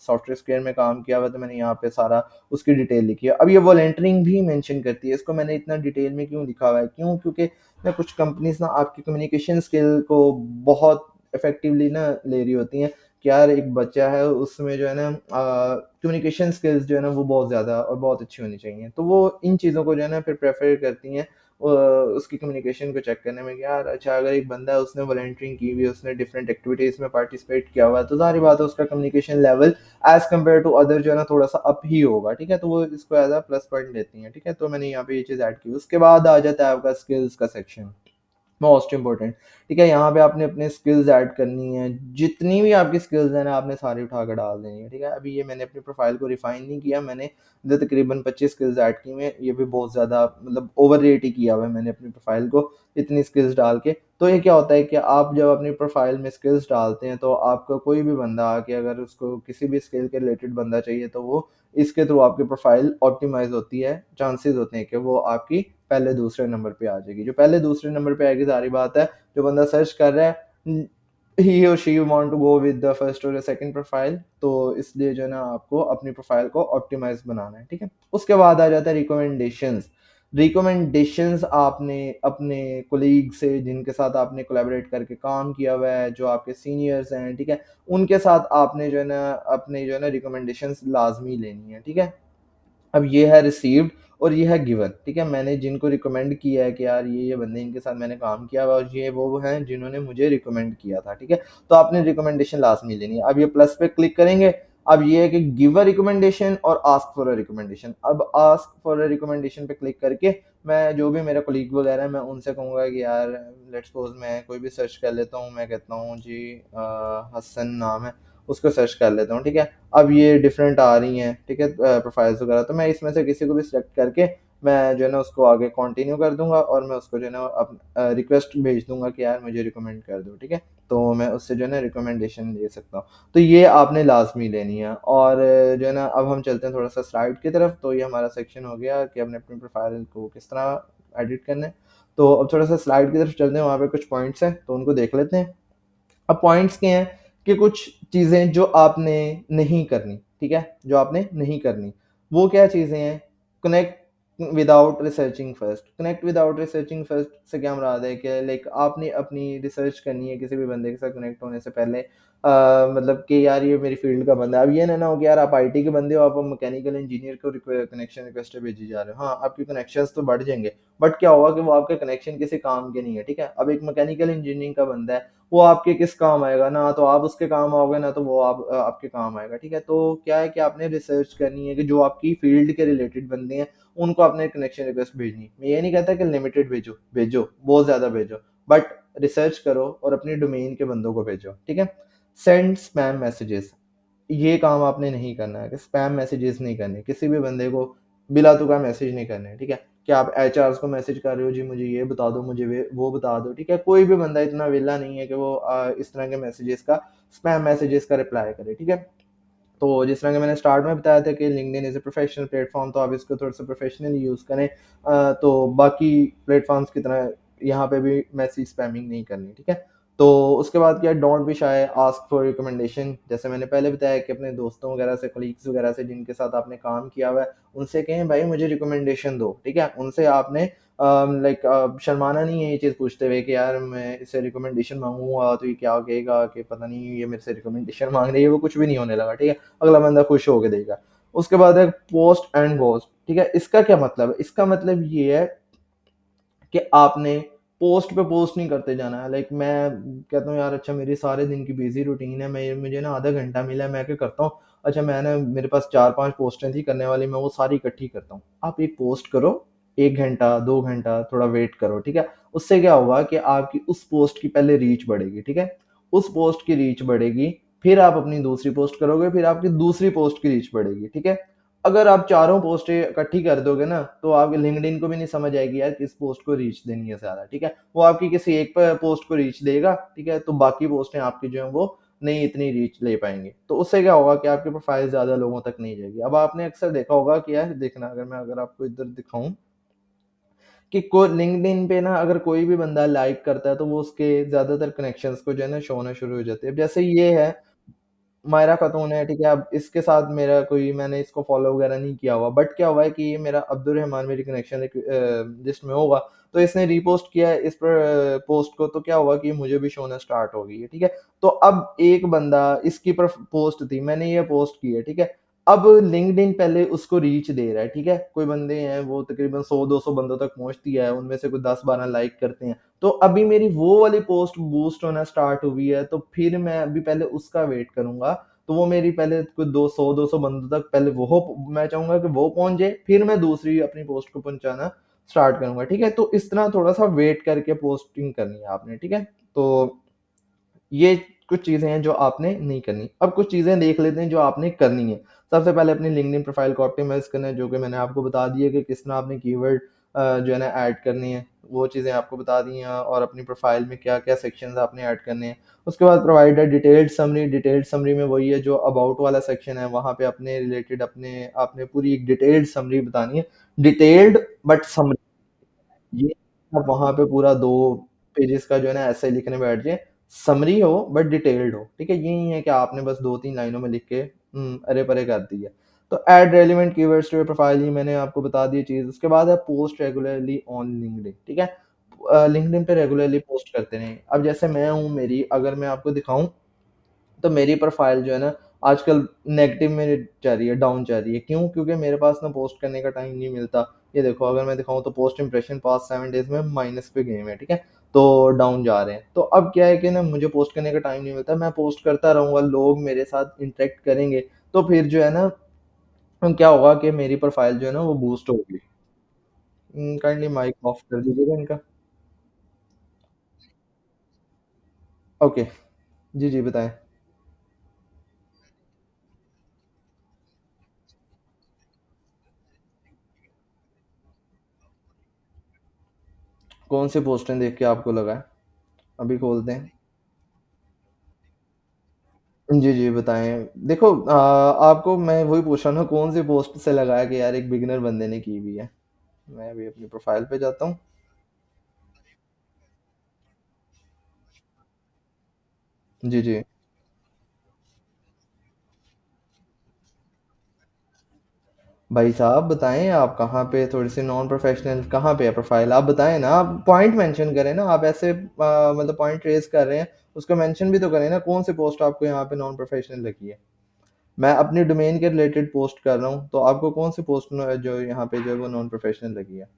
सॉफ्टवेयर में काम किया हुआ, तो मैंने यहाँ पे सारा उसकी डिटेल लिखी है। अब ये वॉलंटियरिंग भी मेंशन करती है, इसको मैंने इतना डिटेल में क्यों लिखा हुआ है, क्यों, क्योंकि ना कुछ कंपनीज ना आपकी कम्युनिकेशन स्किल को बहुत इफेक्टिवली ना ले रही होती हैं कि यार एक बच्चा है उसमें जो है ना कम्युनिकेशन स्किल्स जो है ना वो बहुत ज़्यादा और बहुत अच्छी होनी चाहिए, तो वो इन चीज़ों को जो है ना फिर प्रेफर करती हैं उसकी कम्युनिकेशन को चेक करने में कि यार अच्छा अगर एक बंदा है उसने वॉलंटियरिंग की हुई है, उसने डिफरेंट एक्टिविटीज़ में पार्टिसिपेट किया हुआ है, तो जाहिर बात है उसका communication level as compare to other जो है ना थोड़ा सा अप ही होगा, ठीक है। तो वो इसको एज अ प्लस पॉइंट लेती हैं, ठीक है। तो मैंने यहाँ पे ये चीज़ ऐड की। उसके बाद आ जाता है आपका स्किल्स का सेक्शन, मोस्ट इम्पोर्टेंट, ठीक है। यहाँ पे आपने अपने स्किल्स ऐड करनी है, जितनी भी आपकी स्किल्स हैं ना आपने सारी उठा कर डाल देनी है, ठीक है। अभी ये मैंने अपनी प्रोफाइल को रिफाइन नहीं किया, मैंने इधर तकरीबन 25 स्किल्स ऐड की हुई हैं, ये भी बहुत ज़्यादा मतलब ओवर रेट ही किया हुआ है मैंने अपनी प्रोफाइल को इतनी स्किल्स डाल के। तो ये क्या होता है कि आप जब अपनी प्रोफाइल में स्किल्स डालते हैं तो आपका कोई भी बंदा आके अगर उसको किसी भी स्किल के रिलेटेड बंदा चाहिए तो वो इसके थ्रू आपकी प्रोफाइल ऑप्टिमाइज होती है, चांसेस होते हैं कि वो आपकी पहले दूसरे नंबर पे आ जाएगी। जो पहले दूसरे नंबर पे आएगी सारी बात है जो बंदा सर्च कर रहा है ही और she want to go with the first और सेकंड प्रोफाइल, तो इसलिए जो है ना आपको अपनी प्रोफाइल को ऑप्टिमाइज बनाना है, ठीक है। उसके बाद आ जाता है रिकमेंडेशंस। रिकमेंडेशंस आपने अपने कोलीग से जिनके साथ आपने कोलैबोरेट करके काम किया हुआ है, जो आपके सीनियर्स हैं, ठीक है, उनके साथ आपने जो है ना अपने जो है ना रिकमेंडेशंस लाजमी लेनी है, ठीक है। अब ये है रिसीव्ड और ये है गिवन, ठीक है। मैंने जिनको रिकमेंड किया है कि यार ये बंदे इनके साथ मैंने काम किया हुआ और ये वो हैं जिन्होंने मुझे रिकमेंड किया था, ठीक है। तो आपने रिकमेंडेशन लाजमी लेनी है। अब ये प्लस पे क्लिक करेंगे, अब ये है कि गिव अ रिकमेंडेशन और आस्क फॉर अ रिकमेंडेशन। अब आस्क फॉर अ रिकमेंडेशन पे क्लिक करके मैं जो भी मेरे कोलीग वगैरह है मैं उनसे कहूँगा कि यार लेट्स सपोज मैं कोई भी सर्च कर लेता हूँ, मैं कहता हूँ जी हसन नाम है, उसको सर्च कर लेता हूँ, ठीक है। अब ये डिफरेंट आ रही हैं, ठीक है, प्रोफाइल्स वगैरह, तो मैं इसमें से किसी को भी सिलेक्ट करके मैं जो है ना उसको आगे कंटिन्यू कर दूंगा और मैं उसको जो है ना रिक्वेस्ट भेज दूंगा कि यार मुझे रिकमेंड कर दो, ठीक है। तो मैं उससे जो है ना रिकमेंडेशन ले सकता हूँ। तो ये आपने लाजमी लेनी है। और जो है ना अब हम चलते हैं थोड़ा सा स्लाइड की तरफ। तो ये हमारा सेक्शन हो गया कि अपने अपनी प्रोफाइल को किस तरह एडिट करना है। तो अब थोड़ा सा स्लाइड की तरफ चलते हैं, वहाँ पे कुछ पॉइंट्स हैं तो उनको देख लेते हैं। अब पॉइंट्स क्या हैं कि कुछ चीज़ें जो आपने नहीं करनी, ठीक है, जो आपने नहीं करनी, वो क्या चीज़ें हैं? Connect without researching first. Connect without researching first से क्या मुराद है कि लाइक आपने अपनी रिसर्च करनी है किसी भी बंदे के साथ कनेक्ट होने से पहले। मतलब कि यार ये मेरी फील्ड का बंदा है। अब ये ना हो कि यार आप आईटी के बंदे हो, आप मैकेनिकल इंजीनियर को कनेक्शन रिक्वेस्ट भेजी जा रहे हो। हाँ, आपके कनेक्शंस तो बढ़ जाएंगे, बट क्या होगा कि वो आपके कनेक्शन किसी काम के नहीं है, ठीक है। अब एक मैकेनिकल इंजीनियरिंग का बंदा है, वो आपके किस काम आएगा? ना तो आप उसके काम आओगे, ना तो वो आपके काम आएगा, ठीक है। तो क्या है कि आपने रिसर्च करनी है कि जो आपकी फील्ड के रिलेटेड बंदे हैं उनको आपने कनेक्शन रिक्वेस्ट भेजनी है। मैं ये नहीं कहता कि लिमिटेड भेजो, भेजो बहुत ज्यादा भेजो, बट रिसर्च करो और अपनी डोमेन के बंदों को भेजो, ठीक है। सेंड स्पैम मैसेजेस, ये काम आपने नहीं करना है कि स्पैम मैसेजेस नहीं करने, किसी भी बंदे को बिला तुका मैसेज नहीं करने, ठीक है। कि आप एचआर को मैसेज कर रहे हो जी मुझे ये बता दो, मुझे वो बता दो, ठीक है। कोई भी बंदा इतना वेला नहीं है कि वो इस तरह के मैसेजेस का, स्पैम मैसेजेस का रिप्लाई करे, ठीक है। तो जिस तरह के मैंने स्टार्ट में बताया था कि LinkedIn is a professional platform, तो आप इसको थोड़ा सा प्रोफेशनली यूज़ करें। तो बाकी प्लेटफॉर्म्स की तरह यहाँ पे भी मैसेज स्पैमिंग नहीं करनी, ठीक है। तो उसके बाद क्या, don't be shy, ask for recommendation. जैसे मैंने पहले बताया कि अपने दोस्तों वगैरह से, कलीग्स वगैरह से जिनके साथ आपने काम किया हुआ है, उनसे कहें भाई मुझे रिकमेंडेशन दो, ठीक है। उनसे आपने लाइक शर्माना नहीं है ये चीज़ पूछते हुए कि यार मैं इससे रिकमेंडेशन मांगूंगा तो ये क्या कहेगा कि पता नहीं ये मेरे से रिकमेंडेशन मांग रही है, वो कुछ भी नहीं होने लगा, ठीक है। अगला बंदा खुश होकर देगा। उसके बाद है पोस्ट एंड गोस्ट, ठीक है। इसका क्या मतलब है? इसका मतलब ये है कि आपने पोस्ट पे पोस्ट नहीं करते जाना है। लाइक मैं कहता हूँ यार अच्छा मेरी सारे दिन की बिजी रूटीन है, मैं मुझे ना आधा घंटा मिला है, मैं क्या करता हूँ, अच्छा मैं ना मेरे पास 4-5 पोस्टें थी करने वाली, मैं वो सारी इकट्ठी करता हूँ। आप एक पोस्ट करो, 1 घंटा 2 घंटा थोड़ा वेट करो, ठीक है। उससे क्या होगा कि आपकी उस पोस्ट की पहले रीच बढ़ेगी, ठीक है। उस पोस्ट की रीच बढ़ेगी, फिर आप अपनी दूसरी पोस्ट करोगे, फिर आपकी दूसरी पोस्ट की रीच बढ़ेगी, ठीक है। अगर आप चारों पोस्टें इकट्ठी कर दोगे ना तो आपके लिंक्डइन को भी नहीं समझ आएगी यार किस पोस्ट को रीच देनी है ज्यादा, ठीक है। वो आपकी किसी एक पोस्ट को रीच देगा, ठीक है, तो बाकी पोस्टें आपकी जो है वो नहीं इतनी रीच ले पाएंगे। तो उससे क्या होगा कि आपकी प्रोफाइल ज्यादा लोगों तक नहीं जाएगी। अब आपने अक्सर देखा होगा कि यार देखना, अगर आपको इधर दिखाऊं कि कोई लिंक्डइन पे ना अगर कोई भी बंदा लाइक करता है तो वो उसके ज्यादातर कनेक्शंस को जो है ना शो होना शुरू हो जाते हैं। अब जैसे ये है मायरा खातून है, ठीक है। अब इसके साथ मेरा कोई, मैंने इसको फॉलो वगैरह नहीं किया हुआ, बट क्या हुआ है कि ये मेरा अब्दुल रहमान मेरी कनेक्शन लिस्ट में होगा, तो इसने रीपोस्ट किया है इस पर पोस्ट को, तो क्या हुआ कि मुझे भी शो होना स्टार्ट हो गई है, ठीक है। तो अब एक बंदा, इसकी पर पोस्ट थी, मैंने ये पोस्ट की है, ठीक है। अब लिंक्डइन पहले उसको रीच दे रहा है, ठीक है। कोई बंदे हैं वो तकरीबन 100-200 बंदों तक पहुंचती है, उनमें से कोई 10-12 लाइक करते हैं। तो अभी मेरी वो वाली पोस्ट बूस्ट होना स्टार्ट हुई है, तो फिर मैं अभी पहले उसका वेट करूंगा। तो वो मेरी पहले कुछ 200 बंदों तक पहले वो, मैं चाहूंगा कि वो पहुंच जाए, फिर मैं दूसरी अपनी पोस्ट को पहुंचाना स्टार्ट करूंगा, ठीक है। तो इस तरह थोड़ा सा वेट करके पोस्टिंग करनी है आपने, ठीक है। तो ये कुछ चीजें हैं जो आपने नहीं करनी। अब कुछ चीजें देख लेते हैं जो आपने करनी है। सबसे पहले अपनी लिंक्डइन प्रोफाइल को ऑप्टिमाइज करना है, जो कि मैंने आपको बता दी है कि किस तरह आपने कीवर्ड जो है ना ऐड करनी है, वो चीज़ें आपको बता दी हैं। और अपनी प्रोफाइल में क्या क्या सेक्शंस आपने ऐड करने हैं। उसके बाद provide detailed summary. Detailed summary में वही है जो अबाउट वाला सेक्शन है, वहाँ पे अपने रिलेटेड अपने आपने पूरी एक डिटेल्ड समरी बतानी है। डिटेल्ड बट समरी, ये आप वहाँ पे पूरा 2 पेजेस का जो है ना ऐसे लिखने बैठ जाएँ, समरी हो बट डिटेल्ड हो, ठीक है? ये नहीं है कि आपने बस 2-3 लाइनों में लिख के अरे-परे कर दिया। तो add relevant keywords to your profile, ये मैंने आपको बता दी चीज़। उसके बाद है पोस्ट रेगुलरली ऑन लिंक्डइन, ठीक है? लिंक्डइन पे रेगुलरली पोस्ट करते रहें। अब जैसे मैं हूँ, मेरी अगर मैं आपको दिखाऊँ तो मेरी प्रोफाइल जो है ना आजकल नेगेटिव में जा रही है, डाउन जा रही है। क्यों? क्योंकि मेरे पास ना पोस्ट करने का टाइम नहीं मिलता। ये देखो अगर मैं दिखाऊँ तो पोस्ट इंप्रेशन पास्ट 7 डेज़ में माइनस पे गए हुए हैं, ठीक है? तो डाउन जा रहे हैं। तो अब क्या है कि ना मुझे पोस्ट करने का टाइम नहीं मिलता, मैं पोस्ट करता रहूँगा, लोग मेरे साथ इंटरेक्ट करेंगे, तो फिर जो है ना क्या होगा कि मेरी प्रोफ़ाइल जो है ना वो बूस्ट होगी। काइंडली माइक ऑफ कर दीजिएगा इनका। ओके। जी, जी, बताएँ। कौन सी पोस्टें देख के आपको लगा है? अभी खोलते हैं। जी, जी, बताएँ। देखो आपको मैं वही पूछ रहा हूँ ना कौन-सी पोस्ट से लगा है कि यार एक बिगिनर बंदे ने की हुई है? मैं अभी अपनी प्रोफ़ाइल पे जाता हूँ। जी, जी। भाई साहब बताएँ आप कहाँ पे थोड़ी-सी नॉन प्रोफ़ेशनल कहाँ पे है प्रोफ़ाइल? आप बताएँ ना, आप पॉइंट मेंशन करें ना, आप ऐसे मतलब पॉइंट रेज़ कर रहे हैं, उसको मेंशन भी तो करें ना, कौन-सी पोस्ट आपको यहाँ पे नॉन प्रोफ़ेशनल लगी है? मैं अपनी डोमेन के रिलेटेड पोस्ट कर रहा हूँ, तो आपको कौन-सी पोस्ट न जो यहाँ पे जो है वो नॉन प्रोफ़ेशनल लगी है?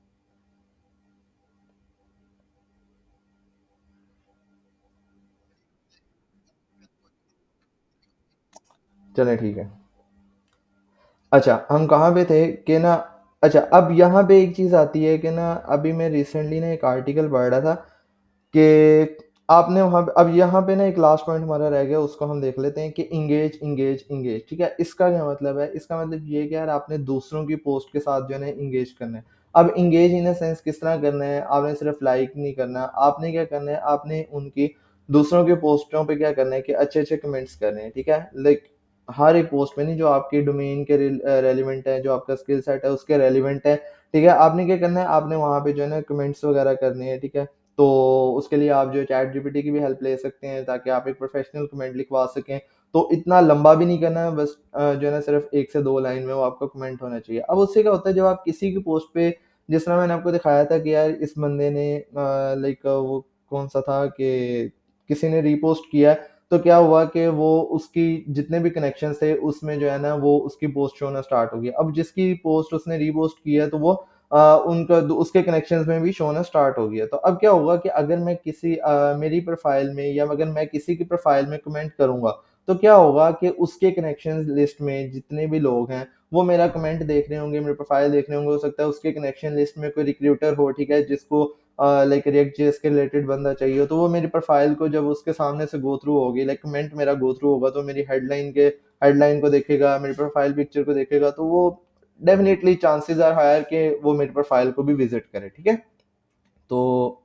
चलें ठीक है। अच्छा, हम कहाँ पे थे कि ना अच्छा, अब यहाँ पे एक चीज़ आती है कि ना अभी मैं रिसेंटली ना एक आर्टिकल पढ़ रहा था कि आपने वहाँ पे अब यहाँ पे ना एक लास्ट पॉइंट हमारा रह गया, उसको हम देख लेते हैं कि एंगेज, एंगेज, एंगेज, ठीक है? इसका क्या मतलब है? इसका मतलब ये है कि यार आपने दूसरों की पोस्ट के साथ जो है ना एंगेज करना है। अब एंगेज इन अ सेंस किस तरह करना है? आपने सिर्फ लाइक नहीं करना, आपने क्या करना है? आपने उनकी दूसरों की पोस्टों पे क्या करना है कि अच्छे-अच्छे कमेंट्स करने हैं, ठीक है? लाइक हर एक पोस्ट में नहीं जो आपके डोमेन के रेलेवेंट है, जो आपका स्किल सेट है उसके रेलेवेंट है, ठीक है? आपने क्या करना है? आपने वहाँ पे जो है ना कमेंट्स वगैरह करने हैं, ठीक है? तो उसके लिए आप जो है चैट जीपीटी की भी हेल्प ले सकते हैं ताकि आप एक प्रोफेशनल कमेंट लिखवा सकें। तो इतना लंबा भी नहीं करना है बस जो है ना सिर्फ़ 1 से 2 लाइन में वो आपका कमेंट होना चाहिए। अब उससे क्या होता है जब आप किसी की पोस्ट पे जिस तरह मैंने आपको दिखाया था कि यार इस बंदे ने लाइक वो कौन-सा था कि किसी ने रीपोस्ट किया, तो क्या हुआ कि वो उसकी जितने भी कनेक्शंस थे उसमें जो है ना वो उसकी पोस्ट शो होना स्टार्ट हो गया। अब जिसकी पोस्ट उसने रीपोस्ट की है तो वो उनका दू उसके कनेक्शंस में भी शो होना स्टार्ट हो गया। तो अब क्या होगा कि अगर मैं किसी मेरी प्रोफ़ाइल में या अगर मैं किसी की प्रोफ़ाइल में कमेंट करूँगा, तो क्या होगा कि उसके कनेक्शंस लिस्ट में जितने भी लोग हैं, वो मेरा कमेंट देख रहे होंगे, मेरी प्रोफ़ाइल देख रहे होंगे। हो सकता है उसके कनेक्शन लिस्ट में कोई रिक्रूटर हो, ठीक है? जिसको लाइक रिएक्ट जेएस के रिलेटेड बंदा चाहिए हो, तो वो मेरी प्रोफ़ाइल को जब उसके सामने से गो थ्रू होगी, लाइक कमेंट मेरा गो थ्रू होगा, तो मेरी हेडलाइन को देखेगा, मेरी प्रोफ़ाइल पिक्चर को देखेगा, तो वो डेफ़िनिटली चांसेस आर हायर कि वो मेरी प्रोफ़ाइल को भी विज़िट करे, ठीक है? तो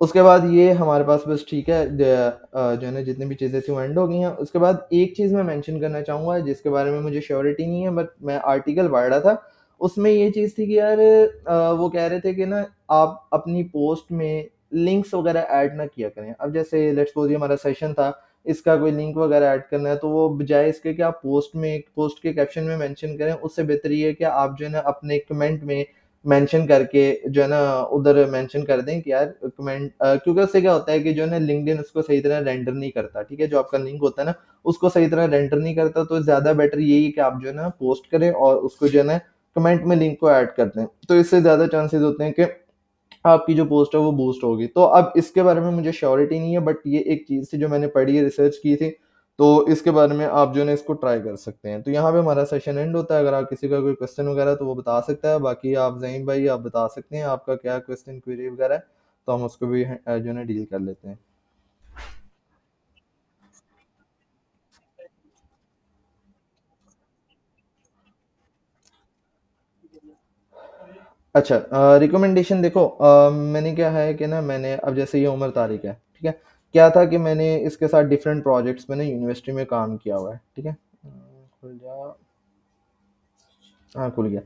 उसके बाद ये हमारे पास बस ठीक है जो है ना जितनी भी चीज़ें थी वो एंड हो गई हैं। उसके बाद एक चीज़ मैं मेंशन करना चाहूँगा जिसके बारे में मुझे श्योरिटी नहीं है बट मैं आर्टिकल पढ़ रहा था। उसमें ये चीज़ थी कि यार वो कह रहे थे कि ना आप अपनी पोस्ट में लिंक्स वग़ैरह ऐड ना किया करें। अब जैसे लेट्स सपोज़ ये हमारा सेशन था, इसका कोई लिंक वग़ैरह ऐड करना है तो वो बजाए इसके कि आप पोस्ट के कैप्शन में मेंशन करें, उससे बेहतर ये है कि आप जो है ना अपने कमेंट में मेंशन करके जो है ना उधर मेंशन कर दें कि यार कमेंट क्योंकि उससे क्या होता है कि जो है ना लिंक्डइन उसको सही तरह रेंडर नहीं करता, ठीक है? जो आपका लिंक होता है ना, उसको सही तरह रेंडर नहीं करता, तो ज़्यादा बेटर यही है कि आप जो है ना पोस्ट करें और उसको जो है ना कमेंट में लिंक को ऐड कर दें। तो इससे ज़्यादा चांसेस होते हैं कि आपकी जो पोस्ट है वो बूस्ट होगी। तो अब इसके बारे में मुझे श्योरिटी नहीं है बट ये एक चीज़ थी जो मैंने पढ़ी है, रिसर्च की थी, तो इसके बारे में आप जो है ना इसको ट्राई कर सकते हैं। तो यहाँ पे हमारा सेशन एंड होता है, अगर आप किसी का कोई क्वेश्चन वगैरह है तो वो बता सकता है, बाकी आप ज़हीम भाई आप बता सकते हैं आपका क्या क्वेश्चन क्वेरी वगैरह है, तो हम उसको भी जो है ना डील कर लेते हैं। अच्छा रिकमेंडेशन देखो मैंने क्या है कि ना मैंने अब जैसे ये उमर तारिक है, ठीक है? क्या था कि मैंने इसके साथ डिफरेंट प्रोजेक्ट्स में ना यूनिवर्सिटी में काम किया हुआ है, ठीक है? खुल जा हाँ, खुल गया।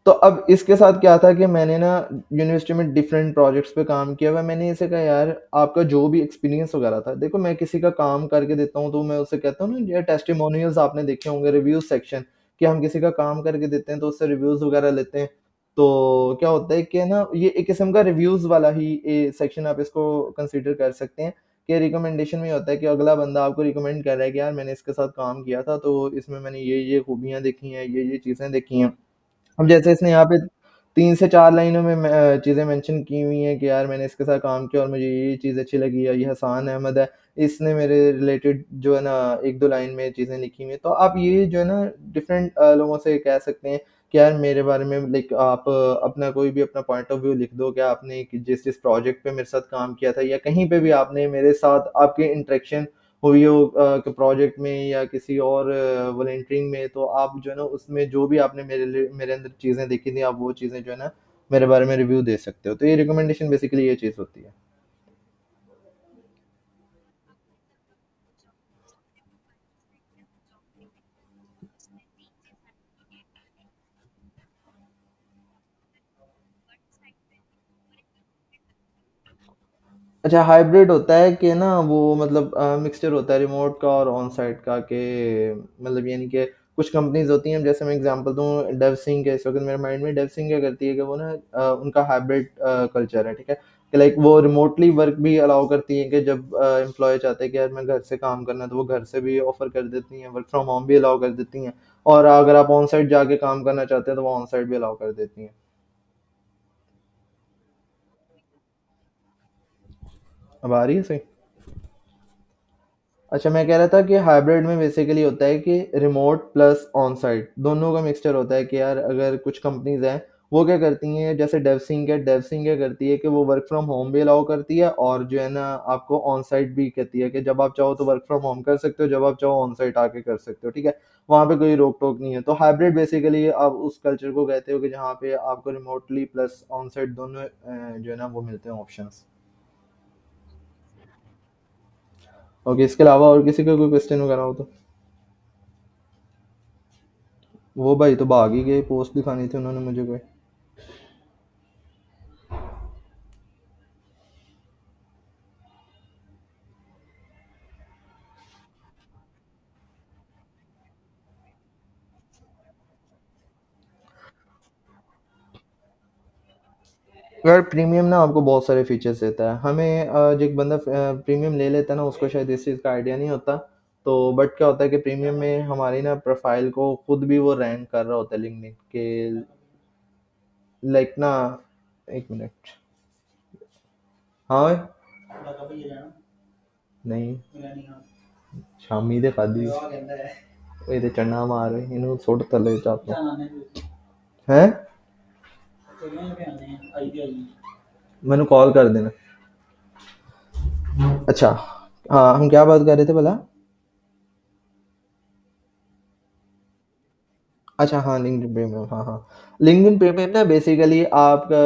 तो अब इसके साथ क्या था कि मैंने ना यूनिवर्सिटी में डिफरेंट प्रोजेक्ट्स पे काम किया हुआ है। मैंने इसे कहा यार आपका जो भी एक्सपीरियंस वगैरह था देखो मैं किसी का काम करके देता हूँ तो मैं उससे कहता हूँ ना ये टेस्टिमोनियल्स आपने देखे होंगे रिव्यूज़ सेक्शन कि हम किसी का काम करके देते हैं तो उससे रिव्यूज़ वगैरह लेते हैं। तो क्या होता है कि ना ये एक किस्म का रिव्यूज़ वाला ही सेक्शन आप इसको कंसीडर कर सकते हैं कि रिकमेंडेशन में ये होता है कि अगला बंदा आपको रिकमेंड कर रहा है कि यार मैंने इसके साथ काम किया था तो इसमें मैंने ये खूबियाँ देखी हैं, ये चीज़ें देखी हैं। अब जैसे इसने यहाँ पे 3 से 4 लाइनों में चीज़ें मेंशन की हुई हैं कि यार मैंने इसके साथ काम किया और मुझे ये चीज़ अच्छी लगी, या ये हसान अहमद है, इसने मेरे रिलेटेड जो है ना 1-2 लाइन में चीज़ें लिखी हुई हैं। तो आप ये जो है ना डिफरेंट लोगों से कह सकते हैं कि यार मेरे बारे में लाइक आप अपना कोई भी अपना पॉइंट ऑफ व्यू लिख दो कि आपने जिस प्रोजेक्ट पे मेरे साथ काम किया था, या कहीं पे भी आपने मेरे साथ आपके इंटरेक्शन हुई हो प्रोजेक्ट में या किसी और वॉलंटियरिंग में, तो आप जो है ना उसमें जो भी आपने मेरे अंदर चीज़ें देखी थी, आप वो चीज़ें जो है ना मेरे बारे में रिव्यू दे सकते हो। तो ये रिकमेंडेशन बेसिकली ये चीज़ होती है। अच्छा, हाइब्रिड होता है कि ना वो मतलब मिक्सचर होता है रिमोट का और ऑन साइट का, कि मतलब यानी कि कुछ कंपनीज़ होती हैं, जैसे मैं एग्ज़ाम्पल दूँ डेवसिंक है, इस वक़्त मेरे माइंड में डेवसिंक क्या करती है कि वो ना उनका हाइब्रिड कल्चर है, ठीक है? कि लाइक वो रिमोटली वर्क भी अलाउ करती है कि जब एम्प्लॉयी चाहते हैं कि यार मैं घर से काम करना है, तो वो घर से भी ऑफ़र कर देती हैं, वर्क फ्रॉम होम भी अलाउ कर देती हैं, और अगर आप ऑन साइट जाके काम करना चाहते हैं, तो वो ऑन साइट भी अलाउ कर देती हैं। अब आ रही है सही? अच्छा, मैं कह रहा था कि हाइब्रिड में बेसिकली होता है कि रिमोट प्लस ऑन साइट दोनों का मिक्सचर होता है कि यार अगर कुछ कंपनीज हैं, वो क्या करती हैं, जैसे डेवसिंक क्या करती है कि वो वर्क फ्रॉम होम भी अलाउ करती है, और जो है ना आपको ऑन साइट भी कहती है कि जब आप चाहो तो वर्क फ्रॉम होम कर सकते हो, जब आप चाहो ऑन साइट आके कर सकते हो, ठीक है? वहाँ पे कोई रोक टोक नहीं है। तो हाइब्रिड बेसिकली आप उस कल्चर को कहते हो कि जहाँ पे आपको रिमोटली प्लस ऑन साइट दोनों जो है ना वो मिलते हैं ऑप्शंस। ओके, इसके अलावा और किसी का कोई क्वेश्चन वगैरह हो तो? वो भाई तो भाग ही गए, पोस्ट दिखानी थी उन्होंने मुझे कोई। यार प्रीमियम ना आपको बहुत सारे फीचर्स देता है। हमें जो एक बंदा प्रीमियम ले लेता है ना, उसको शायद इस चीज़ का आइडिया नहीं होता। तो बट क्या होता है कि प्रीमियम में हमारी ना प्रोफाइल को खुद भी वो रैंक कर रहा होता है लिंक्डइन के, लाइक ना, एक मिनट। हाँ नहीं, शामी दे खादी ਇਹ ਤੇ ਚੰਨਾ ਮਾਰ ਇਹਨੂੰ ਸੁੱਟ ਥੱਲੇ ਚੱਪ ਹੈ। मैंने कॉल कर देना। अच्छा, हाँ हम क्या बात कर रहे थे भला? अच्छा हाँ, लिंक्डइन प्रीमियम, हाँ, हाँ। लिंक्डइन प्रीमियम ना बेसिकली आपका,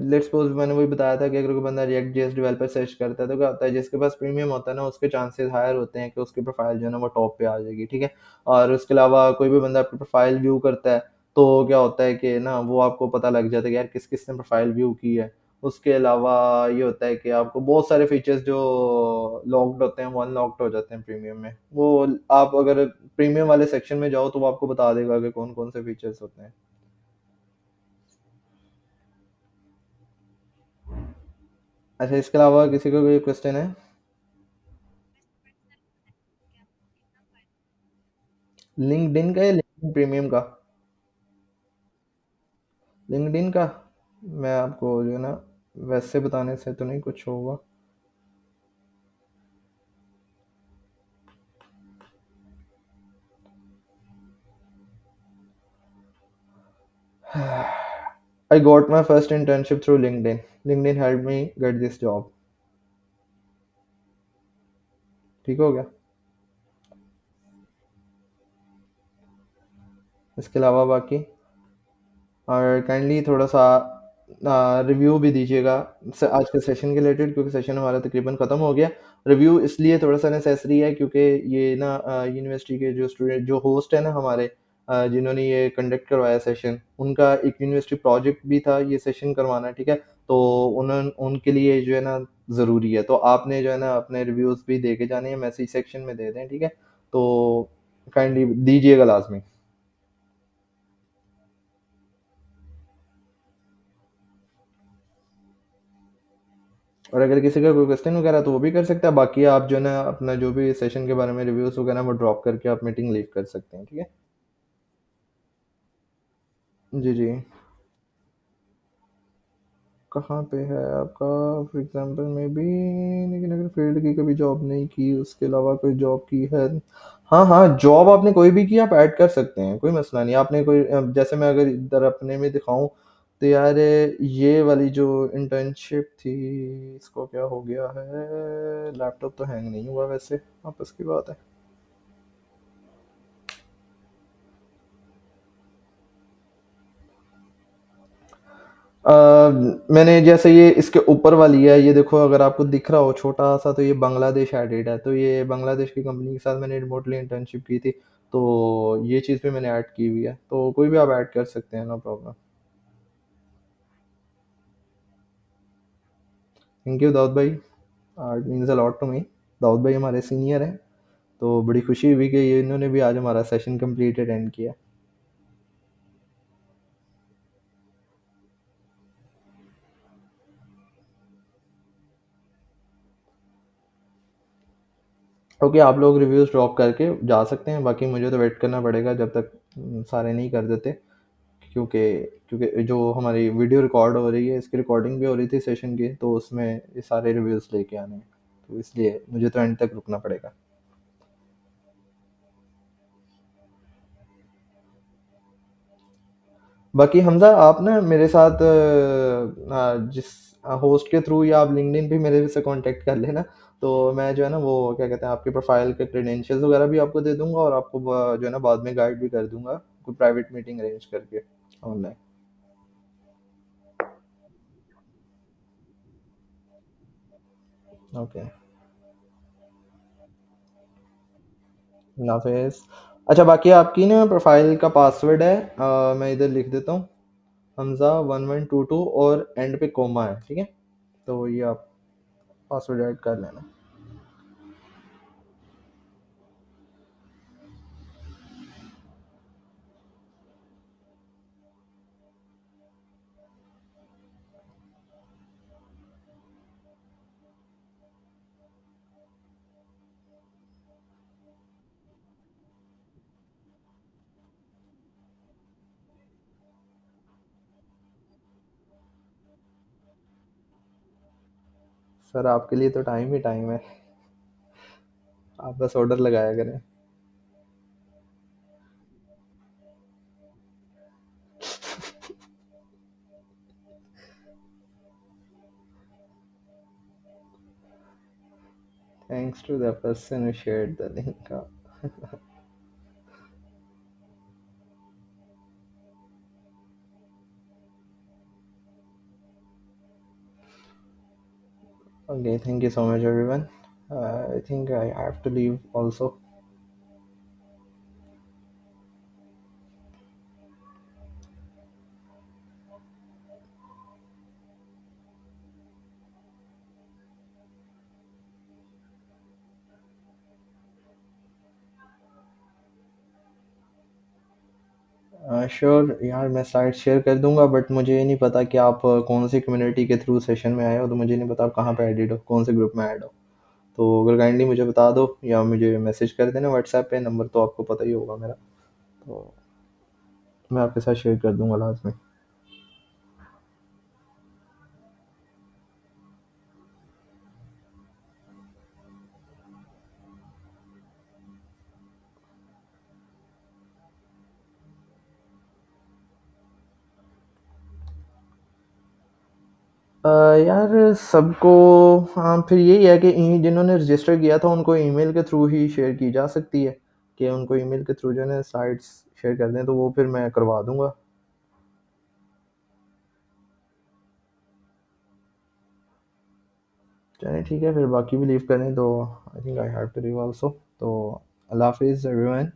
लेट्स सपोज़ मैंने वही बताया था कि अगर कोई बंदा रिएक्ट जेएस डेवलपर सर्च करता है, तो क्या होता है जिसके पास प्रीमियम होता है ना, उसके चांसेस हायर होते हैं कि उसकी प्रोफ़ाइल जो है ना वो टॉप पे आ जाएगी, ठीक है? और उसके अलावा कोई भी बंदा आपकी प्रोफ़ाइल व्यू करता है, तो क्या होता है कि ना वो आपको पता लग जाता है कि यार किस-किस ने प्रोफ़ाइल व्यू की है। उसके अलावा ये होता है कि आपको बहुत सारे फीचर्स जो लॉक्ड होते हैं, वो अनलॉक्ड हो जाते हैं प्रीमियम में। वो आप अगर प्रीमियम वाले सेक्शन में जाओ, तो वो आपको बता देगा कि कौन-कौन से फीचर्स होते हैं। अच्छा, इसके अलावा किसी का कोई क्वेश्चन है? लिंक्डइन का या लिंक्डइन प्रीमियम का? लिंक्डइन का मैं आपको जो है ना वैसे बताने से तो नहीं कुछ होगा। I got my first internship through LinkedIn. LinkedIn helped me get this job. ठीक हो गया? इसके अलावा बाकी और काइंडली थोड़ा-सा रिव्यू भी दीजिएगा आज के सेशन के रिलेटेड, क्योंकि सेशन हमारा तकरीबन ख़त्म हो गया। रिव्यू इसलिए थोड़ा-सा नेसेसरी है क्योंकि ये ना यूनिवर्सिटी के जो स्टूडेंट जो होस्ट है ना हमारे, जिन्होंने ये कंडक्ट करवाया सेशन, उनका एक यूनिवर्सिटी प्रोजेक्ट भी था ये सेशन करवाना, ठीक है? तो उनके लिए जो है ना ज़रूरी है। तो आपने जो है ना अपने रिव्यूज़ भी दे के जाने हैं, मैसेज सेक्शन में दे दें, ठीक है? तो काइंडली दीजिएगा लाज़मी। और अगर किसी का कोई क्वेश्चन वगैरह तो वो भी कर सकता है, बाकी आप जो है ना अपना जो भी सेशन के बारे में रिव्यूज़ वगैरह वो ड्रॉप करके आप मीटिंग लीव कर सकते हैं, ठीक है? जी, जी। कहाँ पे है आपका? फॉर एग्जांपल मे बी, लेकिन अगर फील्ड की कभी जॉब नहीं की, उसके अलावा कोई जॉब की है? हाँ हाँ, जॉब आपने कोई भी की आप ऐड कर सकते हैं, कोई मसला नहीं। आपने कोई जैसे मैं अगर इधर अपने में दिखाऊं तो यार, ये वाली जो इंटर्नशिप थी, इसको क्या हो गया है? लैपटॉप तो हैंग नहीं हुआ वैसे, आपस की बात है। अ, मैंने जैसे ये इसके ऊपर वाली है, ये देखो अगर आपको दिख रहा हो छोटा सा, तो ये बांग्लादेश एडेड है, तो ये बांग्लादेश की कंपनी के साथ मैंने रिमोटली इंटर्नशिप की थी। तो ये चीज़ भी मैंने ऐड की हुई है, तो कोई भी आप ऐड कर सकते हैं, no problem. Thank you Dawood भाई, it means a lot to me. Dawood भाई हमारे सीनियर हैं, तो बड़ी खुशी हुई कि ये इन्होंने भी आज हमारा सेशन कंप्लीटेड एंड किया। ओके, आप लोग रिव्यूज़ ड्रॉप करके जा सकते हैं, बाकी मुझे तो वेट करना पड़ेगा जब तक सारे नहीं कर देते। क्योंकि क्योंकि जो हमारी वीडियो रिकॉर्ड हो रही है, इसकी रिकॉर्डिंग भी हो रही थी सेशन की, तो उसमें ये सारे रिव्यूज़ लेके आने हैं, तो इसलिए मुझे तो एंड तक रुकना पड़ेगा। बाकी हमजा, आप ना मेरे साथ जिस होस्ट के थ्रू या आप लिंक्डइन पे मेरे से कांटेक्ट कर लेना, तो मैं जो है ना वो क्या कहते हैं, आपके प्रोफाइल के क्रेडेंशियल्स वगैरह भी आपको दे दूंगा, और आपको जो है ना बाद में गाइड भी कर दूंगा, कोई प्राइवेट मीटिंग अरेंज करके ऑनलाइन। ओके, नाफिस। अच्छा, बाकी आपकी ना प्रोफाइल का पासवर्ड है, मैं इधर लिख देता हूँ, हमजा 1122, और एंड पे कोमा है, ठीक है? तो ये आप पासवर्ड ऐड कर लेना। सर आपके लिए तो टाइम ही टाइम है, आप बस ऑर्डर लगाया करें। Thanks to the person who shared the link. Okay, thank you so much everyone. I think I have to leave also. Sure यार, मैं स्लाइड शेयर कर दूंगा, बट मुझे ये नहीं पता कि आप कौन सी कम्युनिटी के थ्रू सेशन में आए हो, तो मुझे नहीं पता आप कहाँ पे एडिड हो, कौन से ग्रुप में ऐड हो। तो अगर काइंडली मुझे बता दो या मुझे मैसेज कर देना व्हाट्सएप पे, नंबर तो आपको पता ही होगा मेरा, तो मैं आपके साथ शेयर कर दूंगा लास्ट में। यार सबको, हाँ फिर यही है कि जिन्होंने रजिस्टर किया था उनको ईमेल के थ्रू ही शेयर की जा सकती है, कि उनको ईमेल के थ्रू जो है ना साइट्स शेयर कर दें, तो वो फिर मैं करवा दूंगा। चलिए ठीक है, फिर बाकी भी लीव करें, तो I think I have to leave also. तो अल्लाह हाफिज़ एवरीवन।